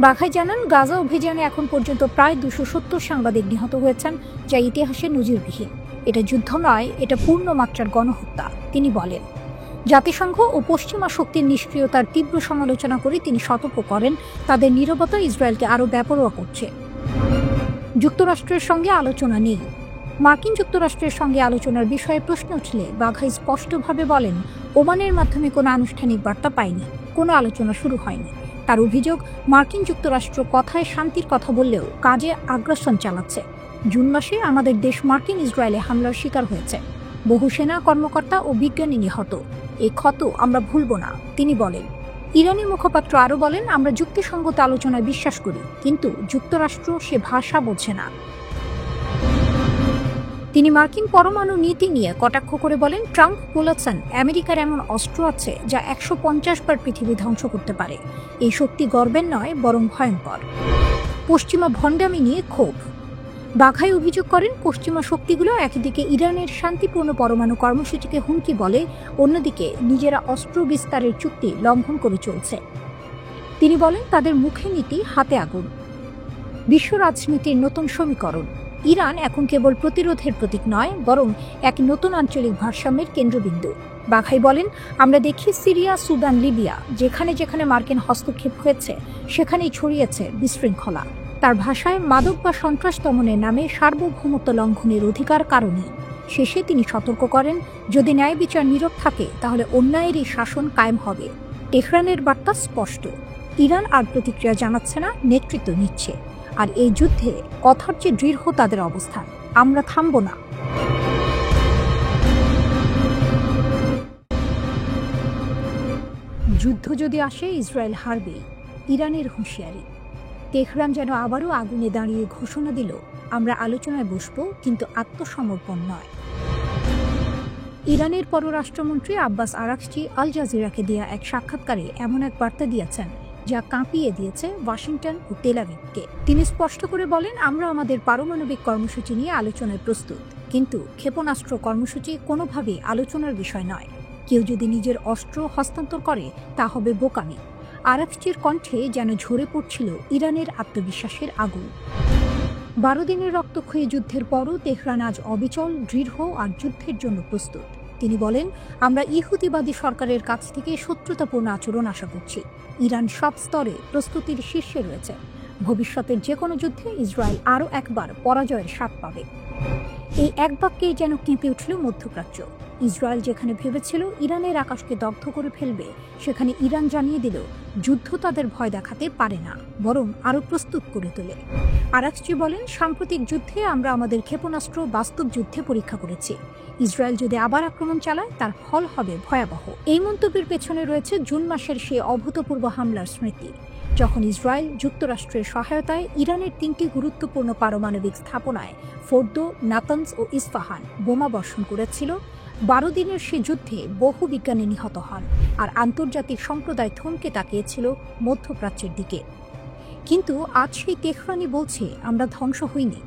বাঘাই জানান, গাজা অভিযানে এখন পর্যন্ত প্রায় 270 সাংবাদিক নিহত হয়েছেন, যা ইতিহাসে নজিরবিহীন। এটা যুদ্ধ নয়, এটা পূর্ণমাত্রার গণহত্যা। তিনি বলেন, জাতিসংঘ ও পশ্চিমা শক্তির নিষ্ক্রিয়তার তীব্র সমালোচনা করে তিনি সতর্ক করেন, তাদের নীরবতা ইসরায়েলকে আরও বেপরোয়া করছে। যুক্তরাষ্ট্রের সঙ্গে আলোচনা নেই। মার্কিন যুক্তরাষ্ট্রের সঙ্গে আলোচনার বিষয়ে প্রশ্ন উঠলে বাঘাই স্পষ্টভাবে বলেন, ওমানের মাধ্যমে কোনো আনুষ্ঠানিক বার্তা পায়নি, কোনো আলোচনা শুরু হয়নি। তার অভিযোগ, মার্কিন যুক্তরাষ্ট্র কথায় শান্তির কথা বললেও কাজে আগ্রাসন চালাচ্ছে। জুন মাসে আমাদের দেশ মার্কিন ইসরায়েলে হামলার শিকার হয়েছে। বহু সেনা কর্মকর্তা ও বিজ্ঞানী নিহত। এই ক্ষত আমরা ভুলব না, তিনি বলেন। ইরানি মুখপাত্র আরও বলেন, আমরা যুক্তিসঙ্গত আলোচনায় বিশ্বাস করি, কিন্তু যুক্তরাষ্ট্র সে ভাষা বোঝে না। তিনি মার্কিন পরমাণু নীতি নিয়ে কটাক্ষ করে বলেন, ট্রাম্প বলেছেন, আমেরিকার এমন অস্ত্র আছে যা 150 বার পৃথিবী ধ্বংস করতে পারে। এই শক্তি গর্বের নয়, বরং ভয়ঙ্কর। পশ্চিমা ভণ্ডামি নিয়ে ক্ষোভ। বাঘাই অভিযোগ করেন, পশ্চিমা শক্তিগুলো একদিকে ইরানের শান্তিপূর্ণ পরমাণু কর্মসূচিকে হুমকি বলে, অন্যদিকে নিজেরা অস্ত্র বিস্তারের চুক্তি লঙ্ঘন করে চলছে। তিনি বলেন, তাদের মুখে নীতি, হাতে আগুন। বিশ্ব রাজনীতির নতুন সমীকরণ। ইরান এখন কেবল প্রতিরোধের প্রতীক নয়, বরং এক নতুন আঞ্চলিক ভারসাম্যের কেন্দ্রবিন্দু। বাঘাই বলেন, আমরা দেখি সিরিয়া, সুদান, লিবিয়া, যেখানে যেখানে মার্কিন হস্তক্ষেপ হয়েছে সেখানেই ছড়িয়েছে বিশৃঙ্খলা। তার ভাষায়, মাদক বা সন্ত্রাস দমনের নামে সার্বভৌমত্ব লঙ্ঘনের অধিকার কারণেই। শেষে তিনি সতর্ক করেন, যদি ন্যায় বিচার নীরব থাকে তাহলে অন্যায়েরই শাসন কায়েম হবে। তেহরানের বার্তা স্পষ্ট, ইরান আর প্রতিক্রিয়া জানাচ্ছে না, নেতৃত্ব নিচ্ছে। আর এই যুদ্ধে কথার চেয়ে দৃঢ় তাদের অবস্থান, আমরা থামব না। যুদ্ধ যদি আসে, ইসরায়েল হারবে, ইরানের হুঁশিয়ারি। তেহরান যেন আবারও আগুনে দাঁড়িয়ে ঘোষণা দিল, আমরা আলোচনায় বসব, কিন্তু আত্মসমর্পণ নয়। ইরানের পররাষ্ট্রমন্ত্রী আব্বাস আরাকচি আল জাজিরাকে দেয়া এক সাক্ষাৎকারে এমন এক বার্তা দিয়েছেন যা কাঁপিয়ে দিয়েছে ওয়াশিংটন ও তেল আভিভকে। তিনি স্পষ্ট করে বলেন, আমরা আমাদের পারমাণবিক কর্মসূচি নিয়ে আলোচনায় প্রস্তুত, কিন্তু ক্ষেপণাস্ত্র কর্মসূচি কোনোভাবেই আলোচনার বিষয় নয়। কেউ যদি নিজের অস্ত্র হস্তান্তর করে তা হবে বোকামি। আরাকচির কণ্ঠে যেন ঝরে পড়ছিল ইরানের আত্মবিশ্বাসের আগুন। 12 দিনের রক্তক্ষয়ী যুদ্ধের পরও তেহরান আজ অবিচল, দৃঢ় আর যুদ্ধের জন্য প্রস্তুত। তিনি বলেন, আমরা ইহুদিবাদী সরকারের কাছ থেকে শত্রুতাপূর্ণ আচরণ আশা করছি। ইরান সব স্তরে প্রস্তুতির শীর্ষে রয়েছে। ভবিষ্যতের যে কোনো যুদ্ধে ইসরায়েল আরও একবার পরাজয়ের স্বাদ পাবে। এই এক বাক্যেই যেন কেঁপে উঠল মধ্যপ্রাচ্য। ইসরায়েল যেখানে ভেবেছিল ইরানের আকাশকে দগ্ধ করে ফেলবে, সেখানে ইরান জানিয়ে দিল, যুদ্ধ তাদের ভয় দেখাতে পারে না, বরং আরও প্রস্তুত করে তোলে। আরাকচি বলেন, সাম্প্রতিক যুদ্ধে আমরা আমাদের ক্ষেপণাস্ত্র বাস্তব যুদ্ধে পরীক্ষা করেছি। ইসরায়েল যদি আবার আক্রমণ চালায়, তার ফল হবে ভয়াবহ। এই মন্তব্যের পেছনে রয়েছে জুন মাসের সেই অভূতপূর্ব হামলার স্মৃতি, যখন ইসরায়েল যুক্তরাষ্ট্রের সহায়তায় ইরানের 3টি গুরুত্বপূর্ণ পারমাণবিক স্থাপনায় ফোর্দো, নাতানজ ও ইস্পাহান বোমা বর্ষণ করেছিল। 12 দিনের সে যুদ্ধে বহু বিজ্ঞানী নিহত হন, আর আন্তর্জাতিক সম্প্রদায় থমকে তাকিয়েছিল মধ্যপ্রাচ্যের দিকে। কিন্তু আজ সেই তেহরানি বলছে, আমরা ধ্বংস হইনি।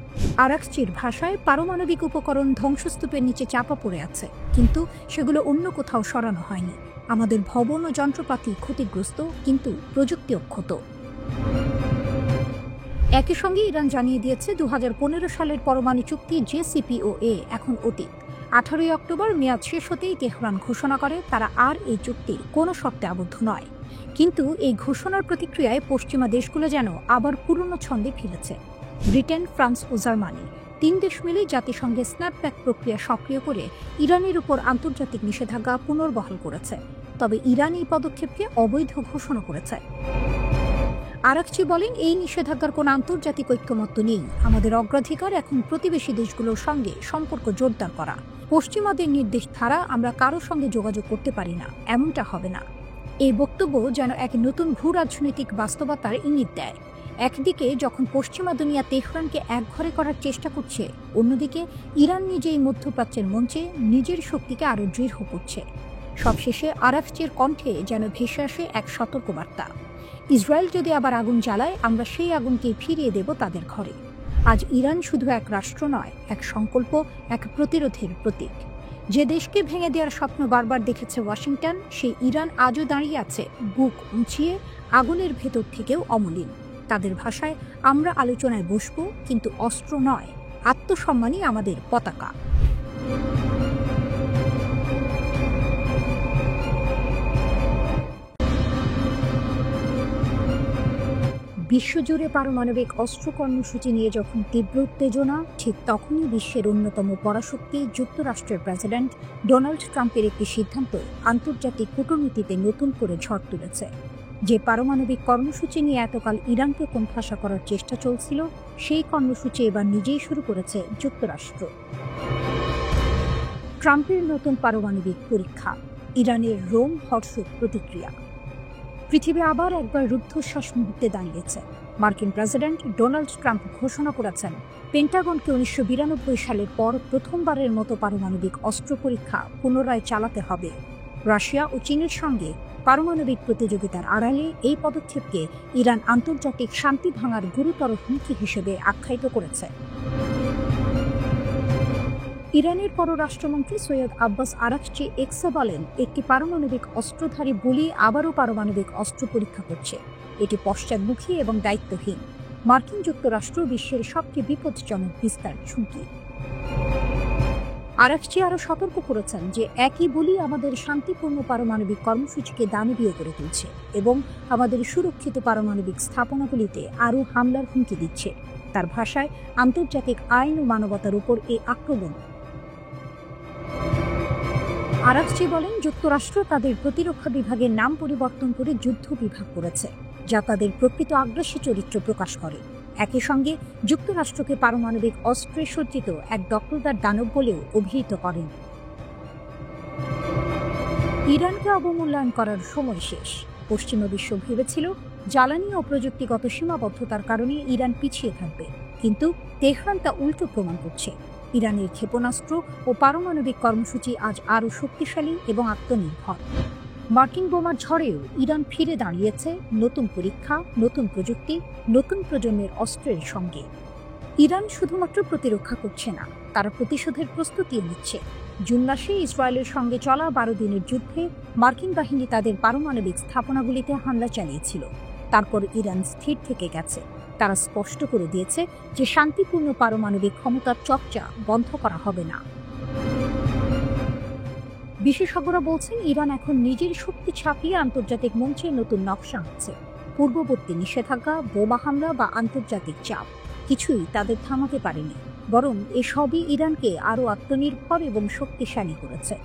আরাকচির ভাষায়, পারমাণবিক উপকরণ ধ্বংসস্তূপের নিচে চাপা পড়ে আছে, কিন্তু সেগুলো অন্য কোথাও সরানো হয়নি। আমাদের ভবন ও যন্ত্রপাতি ক্ষতিগ্রস্ত, কিন্তু প্রযুক্তি অক্ষত। একই সঙ্গে ইরান জানিয়ে দিয়েছে, 2015 সালের পরমাণু চুক্তি JCPOA এখন অতীত। 18 অক্টোবর মেয়াদ শেষ হতেই তেহরান ঘোষণা করে তারা আর এই চুক্তির কোনো শর্তে আবদ্ধ নয়। কিন্তু এই ঘোষণার প্রতিক্রিয়ায় পশ্চিমা দেশগুলো যেন আবার পুরনো ছন্দে ফিরেছে। ব্রিটেন, ফ্রান্স ও জার্মানি 3 দেশ মিলে জাতিসংঘে স্ন্যাপব্যাক প্রক্রিয়া সক্রিয় করে ইরানের উপর আন্তর্জাতিক নিষেধাজ্ঞা পুনর্বহাল করেছে। তবে ইরান এই পদক্ষেপকে অবৈধ ঘোষণা করেছে। আরাকচি বলেন, এই নিষেধাজ্ঞার কোনো আন্তর্জাতিক ঐক্যমত্য নেই। আমাদের অগ্রাধিকার এখন প্রতিবেশী দেশগুলোর সঙ্গে সম্পর্ক জোরদার করা। পশ্চিমাদের নির্দেশ ছাড়া আমরা কারো সঙ্গে যোগাযোগ করতে পারি না, এমনটা হবে না। এই বক্তব্য যেন এক নতুন ভূ রাজনৈতিক বাস্তবতার ইঙ্গিত দেয়। একদিকে যখন পশ্চিমা দুনিয়া তেহরানকে একঘরে করার চেষ্টা করছে, অন্যদিকে ইরান নিজেই মধ্যপ্রাচ্যের মঞ্চে নিজের শক্তিকে আরও দৃঢ় করছে। সবশেষে আরাকচির কণ্ঠে যেন ভেসে আসে এক সতর্কবার্তা। ইসরায়েল যদি আবার আগুন জ্বালায়, আমরা সেই আগুনকে ফিরিয়ে দেব তাদের ঘরে। আজ ইরান শুধু এক রাষ্ট্র নয়, এক সংকল্প, এক প্রতিরোধের প্রতীক। যে দেশকে ভেঙে দেওয়ার স্বপ্ন বারবার দেখেছে ওয়াশিংটন, সেই ইরান আজও দাঁড়িয়ে আছে বুক উঁচিয়ে, আগুনের ভেতর থেকেও অমলিন। তাদের ভাষায়, আমরা আলোচনায় বসবো, কিন্তু অস্ত্র নয়, আত্মসম্মানই আমাদের পতাকা। বিশ্বজুড়ে পারমাণবিক অস্ত্র কর্মসূচি নিয়ে যখন তীব্র উত্তেজনা, ঠিক তখনই বিশ্বের অন্যতম পরাশক্তি যুক্তরাষ্ট্রের প্রেসিডেন্ট ডোনাল্ড ট্রাম্পের একটি সিদ্ধান্ত আন্তর্জাতিক কূটনীতিতে নতুন করে ঝড় তুলেছে। যে পারমাণবিক কর্মসূচি নিয়ে এতকাল ইরানকে কোণঠাসা করার চেষ্টা চলছিল, সেই কর্মসূচি এবার নিজেই শুরু করেছে যুক্তরাষ্ট্র। ট্রাম্পের নতুন পারমাণবিক পরীক্ষা, ইরানের রোম হর্ষক প্রতিক্রিয়া। পৃথিবী আবার একবার রুদ্ধশ্বাস মুহূর্তে দাঁড়িয়েছে। মার্কিন প্রেসিডেন্ট ডোনাল্ড ট্রাম্প ঘোষণা করেছেন, পেন্টাগনকে 1992 সালের পর প্রথমবারের মতো পারমাণবিক অস্ত্র পরীক্ষা পুনরায় চালাতে হবে। রাশিয়া ও চীনের সঙ্গে পারমাণবিক প্রতিযোগিতার আড়ালে এই পদক্ষেপকে ইরান আন্তর্জাতিক শান্তি ভাঙার গুরুতর হুমকি হিসেবে আখ্যায়িত করেছে। ইরানের পররাষ্ট্রমন্ত্রী সৈয়দ আব্বাস আরাকচি এক্সে বলেন, একটি পারমাণবিক অস্ত্রধারী বলি আবারও পারমাণবিক অস্ত্র পরীক্ষা করছে। এটি পশ্চাদমুখী এবং দায়িত্বহীন। মার্কিন যুক্তরাষ্ট্র বিশ্বের সবচেয়ে বিপজ্জনক বিস্তার ঝুঁকি। আরাকচি আরও সতর্ক করেছেন যে একই বলি আমাদের শান্তিপূর্ণ পারমাণবিক কর্মসূচিকে দানবীয় করে তুলছে এবং আমাদের সুরক্ষিত পারমাণবিক স্থাপনাগুলিতে আরও হামলার হুমকি দিচ্ছে। তার ভাষায়, আন্তর্জাতিক আইন ও মানবতার উপর এই আক্রমণ। আরাকচি বলেন, যুক্তরাষ্ট্র তাদের প্রতিরক্ষা বিভাগের নাম পরিবর্তন করে যুদ্ধ বিভাগ করেছে, যা তাদের প্রকৃত আগ্রাসী চরিত্র প্রকাশ করে। একই সঙ্গে যুক্তরাষ্ট্রকে পারমাণবিক অস্ত্রে সজ্জিত এক দখলদার দানব বলেও অভিহিত করেন। ইরানকে অবমূল্যায়ন করার সময় শেষ। পশ্চিমা বিশ্ব ভেবেছিল জ্বালানি ও প্রযুক্তিগত সীমাবদ্ধতার কারণে ইরান পিছিয়ে থাকবে, কিন্তু তেহরান তা উল্টো প্রমাণ করছে। ইরানের ক্ষেপণাস্ত্র ও পারমাণবিক কর্মসূচি আজ আরও শক্তিশালী এবং আত্মনির্ভর। মার্কিন বোমার ঝড়েও ইরান ফিরে দাঁড়িয়েছে নতুন পরীক্ষা, নতুন প্রযুক্তি, নতুন প্রজন্মের অস্ত্রের সঙ্গে। ইরান শুধুমাত্র প্রতিরক্ষা করছে না, তারা প্রতিশোধের প্রস্তুতিও নিচ্ছে। জুন মাসে ইসরায়েলের সঙ্গে চলা 12 দিনের যুদ্ধে মার্কিন বাহিনী তাদের পারমাণবিক স্থাপনাগুলিতে হামলা চালিয়েছিল। তারপর ইরান স্থির থেকে গেছে। তারা স্পষ্ট করে দিয়েছে যে শান্তিপূর্ণ পারমাণবিক ক্ষমতার চর্চা বন্ধ করা হবে না। বিশেষজ্ঞরা বলছেন, ইরান এখন নিজের শক্তি ছাপিয়ে আন্তর্জাতিক মঞ্চে নতুন নকশা আনছে। পূর্ববর্তী নিষেধাজ্ঞা, বোমা হামলা বা আন্তর্জাতিক চাপ কিছুই তাদের থামাতে পারেনি, বরং এসবই ইরানকে আরও আত্মনির্ভর এবং শক্তিশালী করেছে।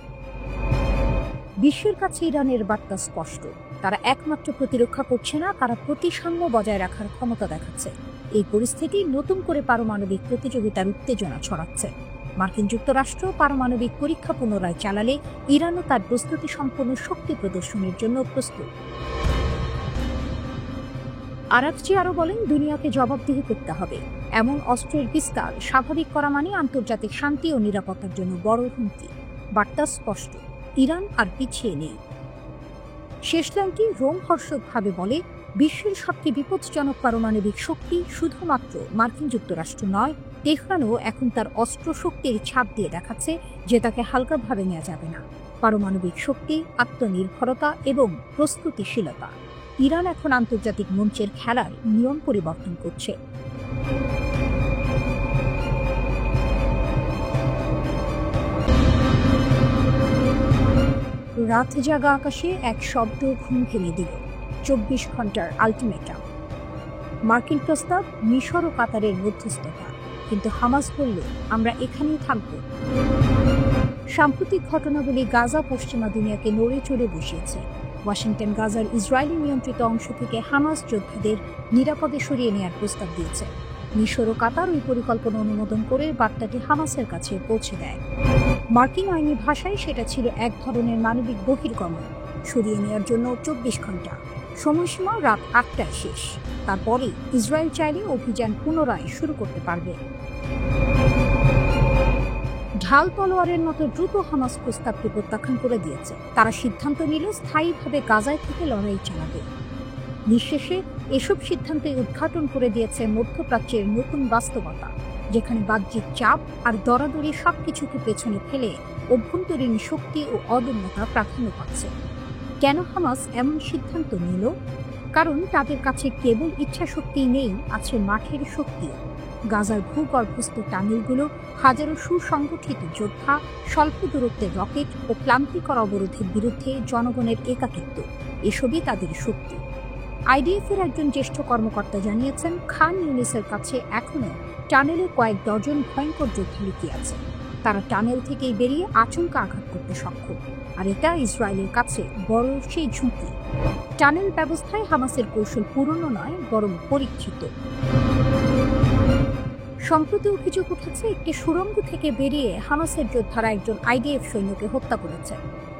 বিশ্বের কাছে ইরানের বার্তা স্পষ্ট, তারা একমাত্র প্রতিরক্ষা করছে না, তারা প্রতিসাম্য বজায় রাখার ক্ষমতা দেখাচ্ছে। এই পরিস্থিতি নতুন করে পারমাণবিক প্রতিযোগিতার উত্তেজনা ছড়াচ্ছে। মার্কিন যুক্তরাষ্ট্র পারমাণবিক পরীক্ষা পুনরায় চালালে ইরানও তার প্রস্তুতি সম্পন্ন শক্তি প্রদর্শনের জন্য প্রস্তুত। আরাকচি আরও বলেন, দুনিয়াকে জবাবদিহি করতে হবে। এমন অস্ত্রের বিস্তার স্বাভাবিক করা মানে আন্তর্জাতিক শান্তি ও নিরাপত্তার জন্য বড় হুমকি। বার্তা স্পষ্ট, ইরান আর পিছিয়ে নেই। শেষ লাইনটি রোমহর্ষকভাবে বলে, বিশ্বের সবচেয়ে বিপজ্জনক পারমাণবিক শক্তি শুধুমাত্র মার্কিন যুক্তরাষ্ট্র নয়, তেহরানও এখন তার অস্ত্র শক্তির ছাপ দিয়ে দেখাচ্ছে যে তাকে হালকাভাবে নেওয়া যাবে না। পারমাণবিক শক্তি, আত্মনির্ভরতা এবং প্রস্তুতিশীলতা, ইরান এখন আন্তর্জাতিক মঞ্চের খেলার নিয়ম পরিবর্তন করছে। রাত জাগা আকাশে এক শব্দ ঘুম ভেঙে দিল, 24 ঘন্টার আলটিমেটাম। মার্কিন প্রস্তাব, মিশর ও কাতারের মধ্যস্থতা, কিন্তু হামাস বলল, আমরা এখানেই থাকব। সাম্প্রতিক ঘটনাগুলি গাজা পশ্চিমা দুনিয়াকে নড়ে চড়ে বসিয়েছে। ওয়াশিংটন গাজার ইসরায়েলি নিয়ন্ত্রিত অংশ থেকে হামাস যোদ্ধাদের নিরাপদে সরিয়ে নেওয়ার প্রস্তাব দিয়েছে। মিশর ও কাতার ওই পরিকল্পনা অনুমোদন করে বার্তাটি হামাসের কাছে পৌঁছে দেয়। মার্কিন আইনি ভাষায় সেটা ছিল এক ধরনের মানবিক বহির্গমন। সরিয়ে নেওয়ার জন্য 24 ঘন্টা, সময়সীমা রাত 8টায় শেষ। তারপরে ইসরায়েল চাইলে অভিযান পুনরায় শুরু করতে পারবে। ঢাল তলোয়ারের মতো দ্রুত হামাস প্রস্তাবটি প্রত্যাখ্যান করে দিয়েছে। তারা সিদ্ধান্ত নিল স্থায়ীভাবে গাজায় থেকে লড়াই চালাবে। নিঃশেষে এসব সিদ্ধান্তে উদ্ঘাটন করে দিয়েছে মধ্যপ্রাচ্যের নতুন বাস্তবতা, যেখানে বাহ্যিক চাপ আর দরাদরি সবকিছুকে পেছনে ফেলে অভ্যন্তরীণ শক্তি ও অদম্যতা প্রাধান্য পাচ্ছে। কেন হামাস এমন সিদ্ধান্ত নিল? কারণ তাদের কাছে কেবল ইচ্ছা শক্তিই নেই, আছে মাঠের শক্তিও। গাজার ভূগর্ভস্থ টানেলগুলো, হাজারো সুসংগঠিত যোদ্ধা, স্বল্প দূরত্বের রকেট ও ক্লান্তিকর অবরোধের বিরুদ্ধে জনগণের একাকিত্ব, এসবই তাদের শক্তি। আইডিএফ এর একজন জ্যেষ্ঠ কর্মকর্তা জানিয়েছেন, খান ইউনিসের কাছে এখনো টানেলে কয়েক ডজন ভয়ঙ্কর যোদ্ধা লুকিয়ে আছে। তারা টানেল থেকেই বেরিয়ে আচমকা আঘাত করতে সক্ষম, আর এটা ইসরায়েলের কাছে বড় সেই ঝুঁকি। টানেল ব্যবস্থায় হামাসের কৌশল পুরনো নয়, বরং পরীক্ষিত। সম্প্রতি অভিযোগ উঠেছে, একটি সুড়ঙ্গ থেকে বেরিয়ে হামাসের যোদ্ধারা একজন আইডিএফ সৈন্যকে হত্যা করেছে।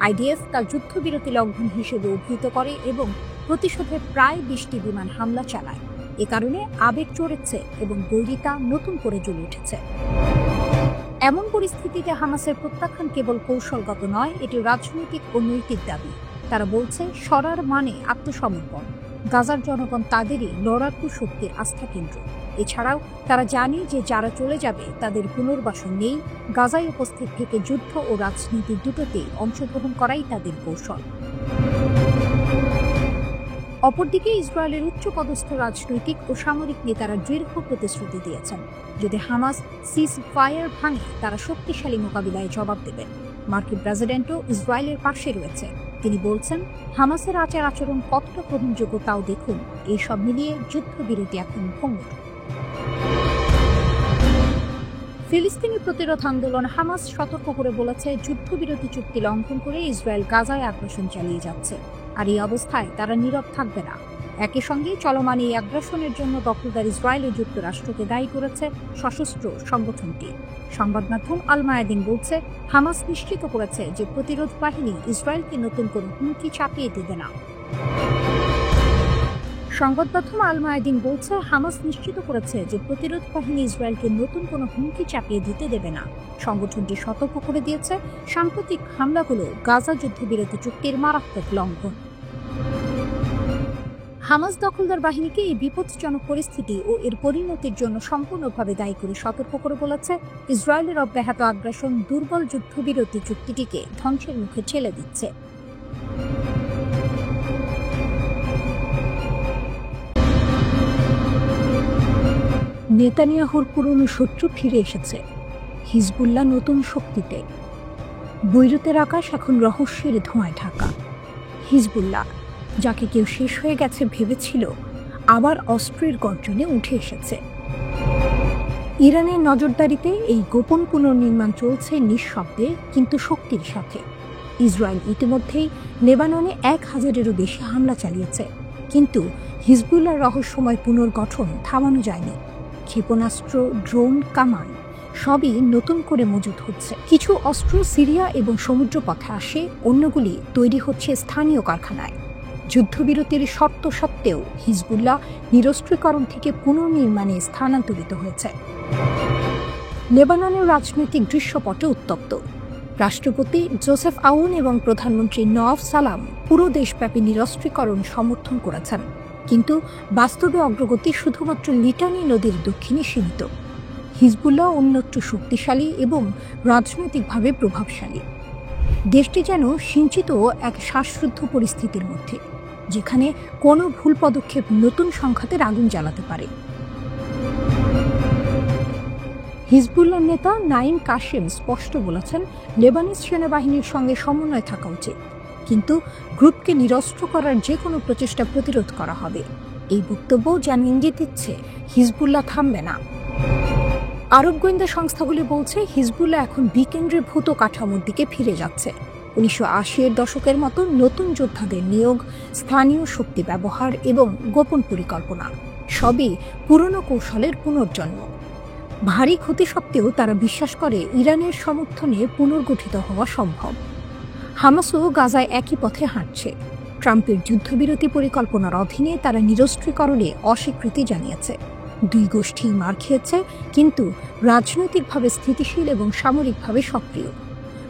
আইডিএফ তার যুদ্ধবিরতি লঙ্ঘন হিসেবে অভিহিত করে এবং প্রতিশোধে প্রায় 20টি বিমান হামলা চালায়। এ কারণে আবেগ চড়েছে এবং বৈরিতা নতুন করে জ্বলে উঠেছে। এমন পরিস্থিতিতে হামাসের প্রত্যাখ্যান কেবল কৌশলগত নয়, এটি রাজনৈতিক ও নৈতিক দাবি। তারা বলছে, সরার মানে আত্মসমর্পণ। গাজার জনগণ তাদেরই লড়াকু শক্তির আস্থা কেন্দ্র। এছাড়াও তারা জানে যে যারা চলে যাবে তাদের পুনর্বাসন নেই। গাজায় উপস্থিত থেকে যুদ্ধ ও রাজনীতি দুটোতেই অংশগ্রহণ করাই তাদের কৌশল। অপরদিকে ইসরায়েলের উচ্চপদস্থ রাজনৈতিক ও সামরিক নেতারা দৃঢ় প্রতিশ্রুতি দিয়েছেন, যদি হামাস সিজ ফায়ার ভাঙে তারা শক্তিশালী মোকাবিলায় জবাব দেবেন। মার্কিন প্রেসিডেন্টও ইসরায়েলের পাশে রয়েছে। তিনি বলছেন, হামাসের আচার আচরণ কতটা গ্রহণযোগ্য তাও দেখুন। এইসব মিলিয়ে যুদ্ধবিরতি এখন ভঙ্গুর। ফিলিস্তিনি প্রতিরোধ আন্দোলন হামাস সতর্ক করে বলেছে, যুদ্ধবিরতি চুক্তি লঙ্ঘন করে ইসরায়েল গাজায় আগ্রাসন চালিয়ে যাচ্ছে, আর এই অবস্থায় তারা নীরব থাকবে না। একই সঙ্গে চলমান এই আগ্রাসনের জন্য দখলদার ইসরায়েল ও যুক্তরাষ্ট্রকে দায়ী করেছে সশস্ত্র সংগঠনটি। সংবাদ মাধ্যম আল মায়াদিন বলছে, হামাস নিশ্চিত করেছে যে প্রতিরোধ বাহিনী ইসরায়েলকে নতুন করে হুমকি চাপিয়ে দেবে না। সংবাদ মাধ্যম আল মায়াদিন বলছে, হামাস নিশ্চিত করেছে যে প্রতিরোধ বাহিনী ইসরায়েলকে নতুন কোনো হুমকি চাপিয়ে দিতে দেবে না। সংগঠনটি সতর্ক করে দিয়েছে, সাম্প্রতিক হামলাগুলো গাজা যুদ্ধবিরতি চুক্তির মারাত্মক লঙ্ঘন। হামাস দখলদার বাহিনীকে এই বিপজ্জনক পরিস্থিতি ও এর পরিণতির জন্য সম্পূর্ণভাবে দায়ী করে সতর্ক করে বলেছে, ইসরায়েলের অব্যাহত আগ্রাসন দুর্বল যুদ্ধবিরতি চুক্তিটিকে ধ্বংসের মুখে ঠেলে দিচ্ছে। নেতানিয়াহুর পুরনো শত্রু ফিরে এসেছে, হিজবুল্লাহ নতুন শক্তিতে। বৈরুতের আকাশ এখন রহস্যের ধোঁয়ায় ঢাকা। হিজবুল্লাহ, যাকে কেউ শেষ হয়ে গেছে ভেবেছিল, আবার অস্ত্রের গর্জনে উঠে এসেছে। ইরানের নজরদারিতে এই গোপন পুনর্নির্মাণ চলছে নিঃশব্দে কিন্তু শক্তির সাথে। ইসরায়েল ইতিমধ্যেই লেবাননে 1000-এরও বেশি হামলা চালিয়েছে, কিন্তু হিজবুল্লাহর রহস্যময় পুনর্গঠন থামানো যায়নি। ক্ষেপণাস্ত্র, ড্রোন, কামান সবই নতুন করে মজুত হচ্ছে। কিছু অস্ত্র সিরিয়া এবং সমুদ্রপথে আসে, অন্যগুলি তৈরি হচ্ছে স্থানীয় কারখানায়। যুদ্ধবিরতির শর্ত সত্ত্বেও হিজবুল্লাহ নিরস্ত্রীকরণ থেকে পুনর্নির্মাণে স্থানান্তরিত হয়েছে। লেবাননের রাজনৈতিক দৃশ্যপটে উত্তপ্ত। রাষ্ট্রপতি জোসেফ আউন এবং প্রধানমন্ত্রী নওয়াফ সালাম পুরো দেশব্যাপী নিরস্ত্রীকরণ সমর্থন করেছেন, কিন্তু বাস্তবে অগ্রগতি শুধুমাত্র লিটানি নদীর দক্ষিণে সীমিত। হিজবুল্লাহ অন্যত্র শক্তিশালী এবং রাজনৈতিকভাবে প্রভাবশালী। দেশটি যেন সিঞ্চিত এক শ্বাসরুদ্ধ পরিস্থিতির মধ্যে, যেখানে কোনো ভুল পদক্ষেপ নতুন সংঘাতের আগুন জ্বালাতে পারে। হিজবুল্লাহ নেতা নাইম কাশেম স্পষ্ট বলেছেন, লেবানিজ সেনাবাহিনীর সঙ্গে সমন্বয় থাকা উচিত, কিন্তু গ্রুপকে নিরস্ত্র করার যে কোনো প্রচেষ্টা প্রতিরোধ করা হবে। এই বক্তব্য যেন ইঙ্গিত দিচ্ছে হিজবুল্লাহ থামবে না। আরব গোয়েন্দা সংস্থাগুলি বলছে, হিজবুল্লাহ এখন বিকেন্দ্রীভূত কাঠামোর দিকে ফিরে যাচ্ছে। 1980-এর দশকের মতো নতুন যোদ্ধাদের নিয়োগ, স্থানীয় শক্তি ব্যবহার এবং গোপন পরিকল্পনা সবই পুরনো কৌশলের পুনর্জন্ম। ভারী ক্ষতি সত্ত্বেও তারা বিশ্বাস করে ইরানের সমর্থনে পুনর্গঠিত হওয়া সম্ভব। হামাসও গাজায় একই পথে হাঁটছে। ট্রাম্পের যুদ্ধবিরতি পরিকল্পনার অধীনে তারা নিরস্ত্রীকরণে অস্বীকৃতি জানিয়েছে। দুই গোষ্ঠী মার খেয়েছে, কিন্তু রাজনৈতিকভাবে স্থিতিশীল এবং সামরিকভাবে সক্রিয়।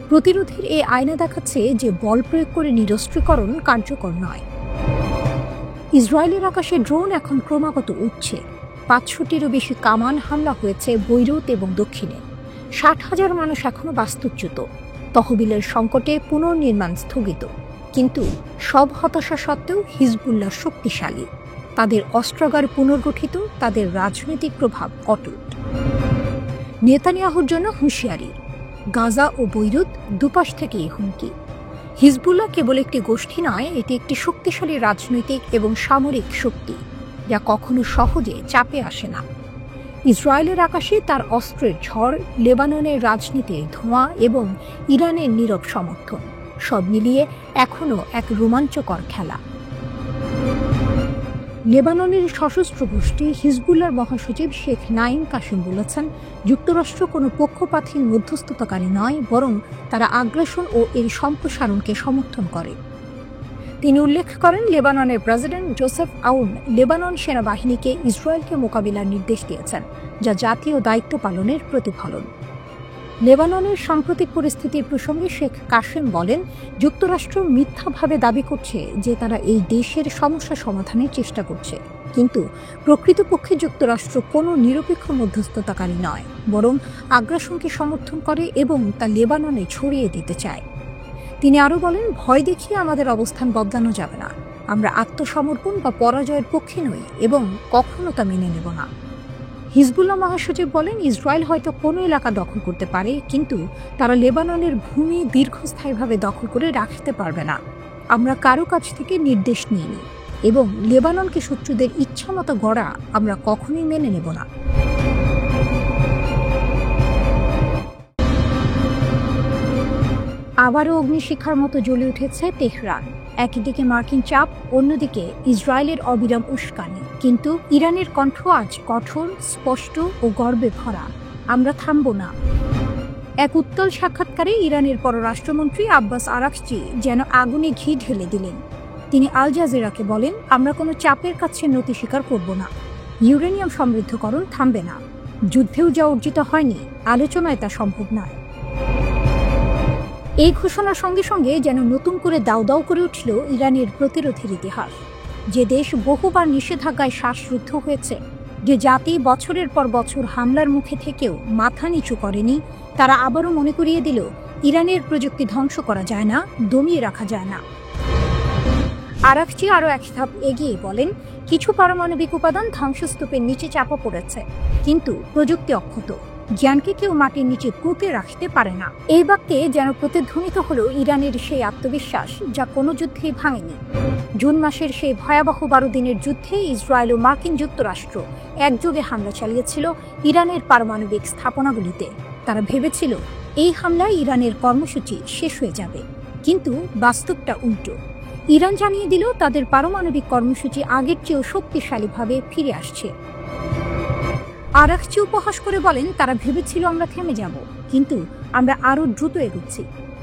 প্রতিরোধের এই আয়না দেখাচ্ছে যে বল প্রয়োগ করে নিরস্ত্রীকরণ কার্যকর নয়। ইসরায়েলের আকাশে ড্রোন এখন ক্রমাগত উঠছে। 500টিরও বেশি কামান হামলা হয়েছে বৈরুত এবং দক্ষিণে। 60,000 মানুষ এখনো বাস্তুচ্যুত। তহবিলের সংকটে পুনর্নির্মাণ স্থগিত। কিন্তু সব হতাশা সত্ত্বেও হিজবুল্লাহ শক্তিশালী। তাদের অস্ত্রাগার পুনর্গঠিত, তাদের রাজনৈতিক প্রভাব অটুট। নেতানিয়াহুর জন্য হুঁশিয়ারি, গাজা ও বৈরুত দুপাশ থেকেই হুমকি। হিজবুল্লাহ কেবল একটি গোষ্ঠী নয়, এটি একটি শক্তিশালী রাজনৈতিক এবং সামরিক শক্তি, যা কখনো সহজে চাপে আসে না। ইসরায়েলের আকাশে তার অস্ত্রের ঝড়, লেবাননের রাজনীতির ধোঁয়া এবং ইরানের নীরব সমর্থন, সব মিলিয়ে এখনও এক রোমাঞ্চকর খেলা। লেবাননের সশস্ত্র গোষ্ঠী হিজবুল্লাহর মহাসচিব শেখ নাঈম কাসেম বলেছেন, যুক্তরাষ্ট্র কোনো পক্ষপাতহীন মধ্যস্থতাকারী নয়, বরং তারা আগ্রাসন ও এর সম্প্রসারণকে সমর্থন করে। তিনি উল্লেখ করেন, লেবাননের প্রেসিডেন্ট জোসেফ আউন লেবানন সেনাবাহিনীকে ইসরায়েলকে মোকাবিলার নির্দেশ দিয়েছেন, যা জাতীয় দায়িত্ব পালনের প্রতিফলন। লেবাননের সাম্প্রতিক পরিস্থিতির প্রসঙ্গে শেখ কাসেম বলেন, যুক্তরাষ্ট্র মিথ্যাভাবে দাবি করছে যে তারা এই দেশের সমস্যা সমাধানের চেষ্টা করছে, কিন্তু প্রকৃতপক্ষে যুক্তরাষ্ট্র কোনো নিরপেক্ষ মধ্যস্থতাকারী নয়, বরং আগ্রাসনকে সমর্থন করে এবং তা লেবাননে ছড়িয়ে দিতে চায়। তিনি আরও বলেন, ভয় দেখিয়ে আমাদের অবস্থান বদলানো যাবে না। আমরা আত্মসমর্পণ বা পরাজয়ের পক্ষে নই এবং কখনো তা মেনে নেব না। হিজবুল্লাহ মহাসচিব বলেন, ইসরায়েল হয়তো কোনো এলাকা দখল করতে পারে, কিন্তু তারা লেবাননের ভূমি দীর্ঘস্থায়ীভাবে দখল করে রাখতে পারবে না। আমরা কারো কাছ থেকে নির্দেশ নিইনি এবং লেবাননকে শত্রুদের ইচ্ছামতো গড়া আমরা কখনোই মেনে নেব না। আবারও অগ্নিশিখার মতো জ্বলে উঠেছে তেহরান। একদিকে মার্কিন চাপ, অন্যদিকে ইসরায়েলের অবিরাম উস্কানি। কিন্তু ইরানের কণ্ঠ আজ কঠোর, স্পষ্ট ও গর্বে ভরা। আমরা থামব না। এক উত্তল সাক্ষাৎকারে ইরানের পররাষ্ট্রমন্ত্রী আব্বাস আরাকচি যেন আগুনে ঘি ঢেলে দিলেন। তিনি আল জাজিরাকে বলেন, আমরা কোনো চাপের কাছে নতি স্বীকার করব না। ইউরেনিয়াম সমৃদ্ধকরণ থামবে না। যুদ্ধেও যা অর্জিত হয়নি, আলোচনায় তা সম্ভব নয়। এই ঘোষণার সঙ্গে সঙ্গে যেন নতুন করে দাউ দাউ করে উঠল ইরানের প্রতিরোধের ইতিহাস। যে দেশ বহুবার নিষেধাজ্ঞায় শ্বাসরুদ্ধ হয়েছে, যে জাতি বছরের পর বছর হামলার মুখে থেকেও মাথা নিচু করেনি, তারা আবারও মনে করিয়ে দিল, ইরানের প্রযুক্তি ধ্বংস করা যায় না, দমিয়ে রাখা যায় না। আরাকচি আরও এক ধাপ এগিয়ে বলেন, কিছু পারমাণবিক উপাদান ধ্বংসস্তূপের নিচে চাপা পড়েছে, কিন্তু প্রযুক্তি অক্ষত। জ্ঞানকে কেউ মাটির নিচে পুঁতে রাখতে পারে না। এই বাক্যে যেন প্রতিধ্বনিত হলো ইরানের সেই আত্মবিশ্বাস, যা কোনো যুদ্ধেই ভাঙেনি। জুন মাসের সেই ভয়াবহ 12 দিনের যুদ্ধে ইসরায়েল ও মার্কিন যুক্তরাষ্ট্র একযোগে হামলা চালিয়েছিল ইরানের পারমাণবিক স্থাপনাগুলিতে। তারা ভেবেছিল এই হামলায় ইরানের কর্মসূচি শেষ হয়ে যাবে, কিন্তু বাস্তবটা উল্টো। ইরান জানিয়ে দিল তাদের পারমাণবিক কর্মসূচি আগের চেয়েও শক্তিশালীভাবে ফিরে আসছে। আরাকচি উপহাস করে বলেন, তারা ভেবেছিল আমরা থেমে যাব, কিন্তু আমরা আরও দ্রুত এগোচ্ছি।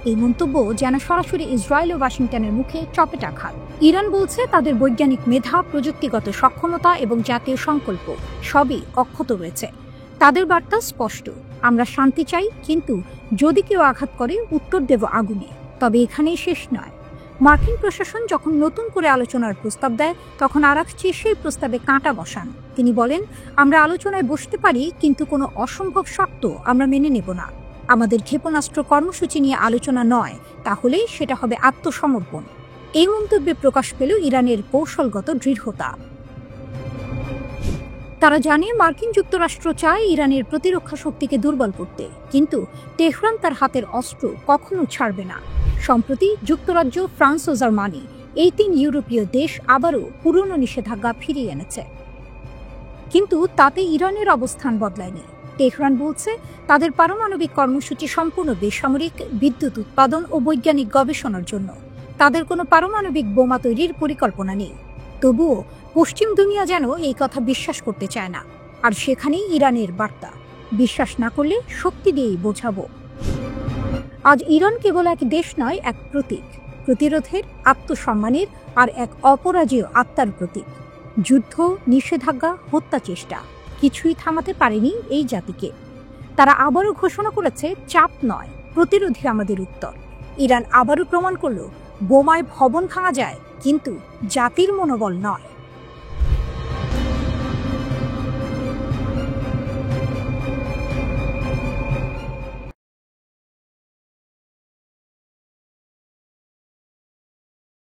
এই মন্তব্য যেন সরাসরি ইসরায়েল ও ওয়াশিংটনের মুখে চপেটাঘাত। ইরান বলছে তাদের বৈজ্ঞানিক মেধা, প্রযুক্তিগত সক্ষমতা এবং জাতীয় সংকল্প সবই অক্ষত রয়েছে। তাদের বার্তা স্পষ্ট, আমরা শান্তি চাই, কিন্তু যদি কেউ আঘাত করে উত্তর দেব আগুনে। তবে এখানেই শেষ নয়। মার্কিন প্রশাসন যখন নতুন করে আলোচনার প্রস্তাব দেয়, তখন আরাকচি সেই প্রস্তাবে কাঁটা বসান। তিনি বলেন, আমরা আলোচনায় বসতে পারি, কিন্তু কোনো অসম্ভব শর্ত আমরা মেনে নেব না। আমাদের ক্ষেপণাস্ত্র কর্মসূচি নিয়ে আলোচনা নয়, তাহলে সেটা হবে আত্মসমর্পণ। এই মন্তব্যে প্রকাশ পেল ইরানের কৌশলগত দৃঢ়তা। তারা জানে মার্কিন যুক্তরাষ্ট্র চায় ইরানের প্রতিরক্ষা শক্তিকে দুর্বল করতে, কিন্তু তেহরান তার হাতের অস্ত্র কখনো ছাড়বে না। সম্প্রতি যুক্তরাজ্য, ফ্রান্স ও জার্মানি, এই 3 ইউরোপীয় দেশ আবারও পুরনো নিষেধাজ্ঞা ফিরিয়ে এনেছে। কিন্তু তাতে ইরানের অবস্থান বদলায়নি। তেহরান বলছে তাদের পারমাণবিক কর্মসূচি সম্পূর্ণ বেসামরিক, বিদ্যুৎ উৎপাদন ও বৈজ্ঞানিক গবেষণার জন্য। তাদের কোনো পারমাণবিক বোমা তৈরির পরিকল্পনা নেই। তবুও পশ্চিম দুনিয়া যেন এই কথা বিশ্বাস করতে চায় না। আর সেখানেই ইরানের বার্তা, বিশ্বাস না করলে শক্তি দিয়েই বোঝাবো। আজ ইরান কেবল এক দেশ নয়, এক প্রতীক, প্রতিরোধের, আত্মসম্মানের আর এক অপরাজেয় আত্মার প্রতীক। যুদ্ধ, নিষেধাজ্ঞা, হত্যা চেষ্টা কিছুই থামাতে পারেনি এই জাতিকে। তারা আবারও ঘোষণা করেছে, চাপ নয়, প্রতিরোধই আমাদের উত্তর। ইরান আবারও প্রমাণ করল, বোমায় ভবন ভাঙা যায়, কিন্তু জাতির মনোবল নয়।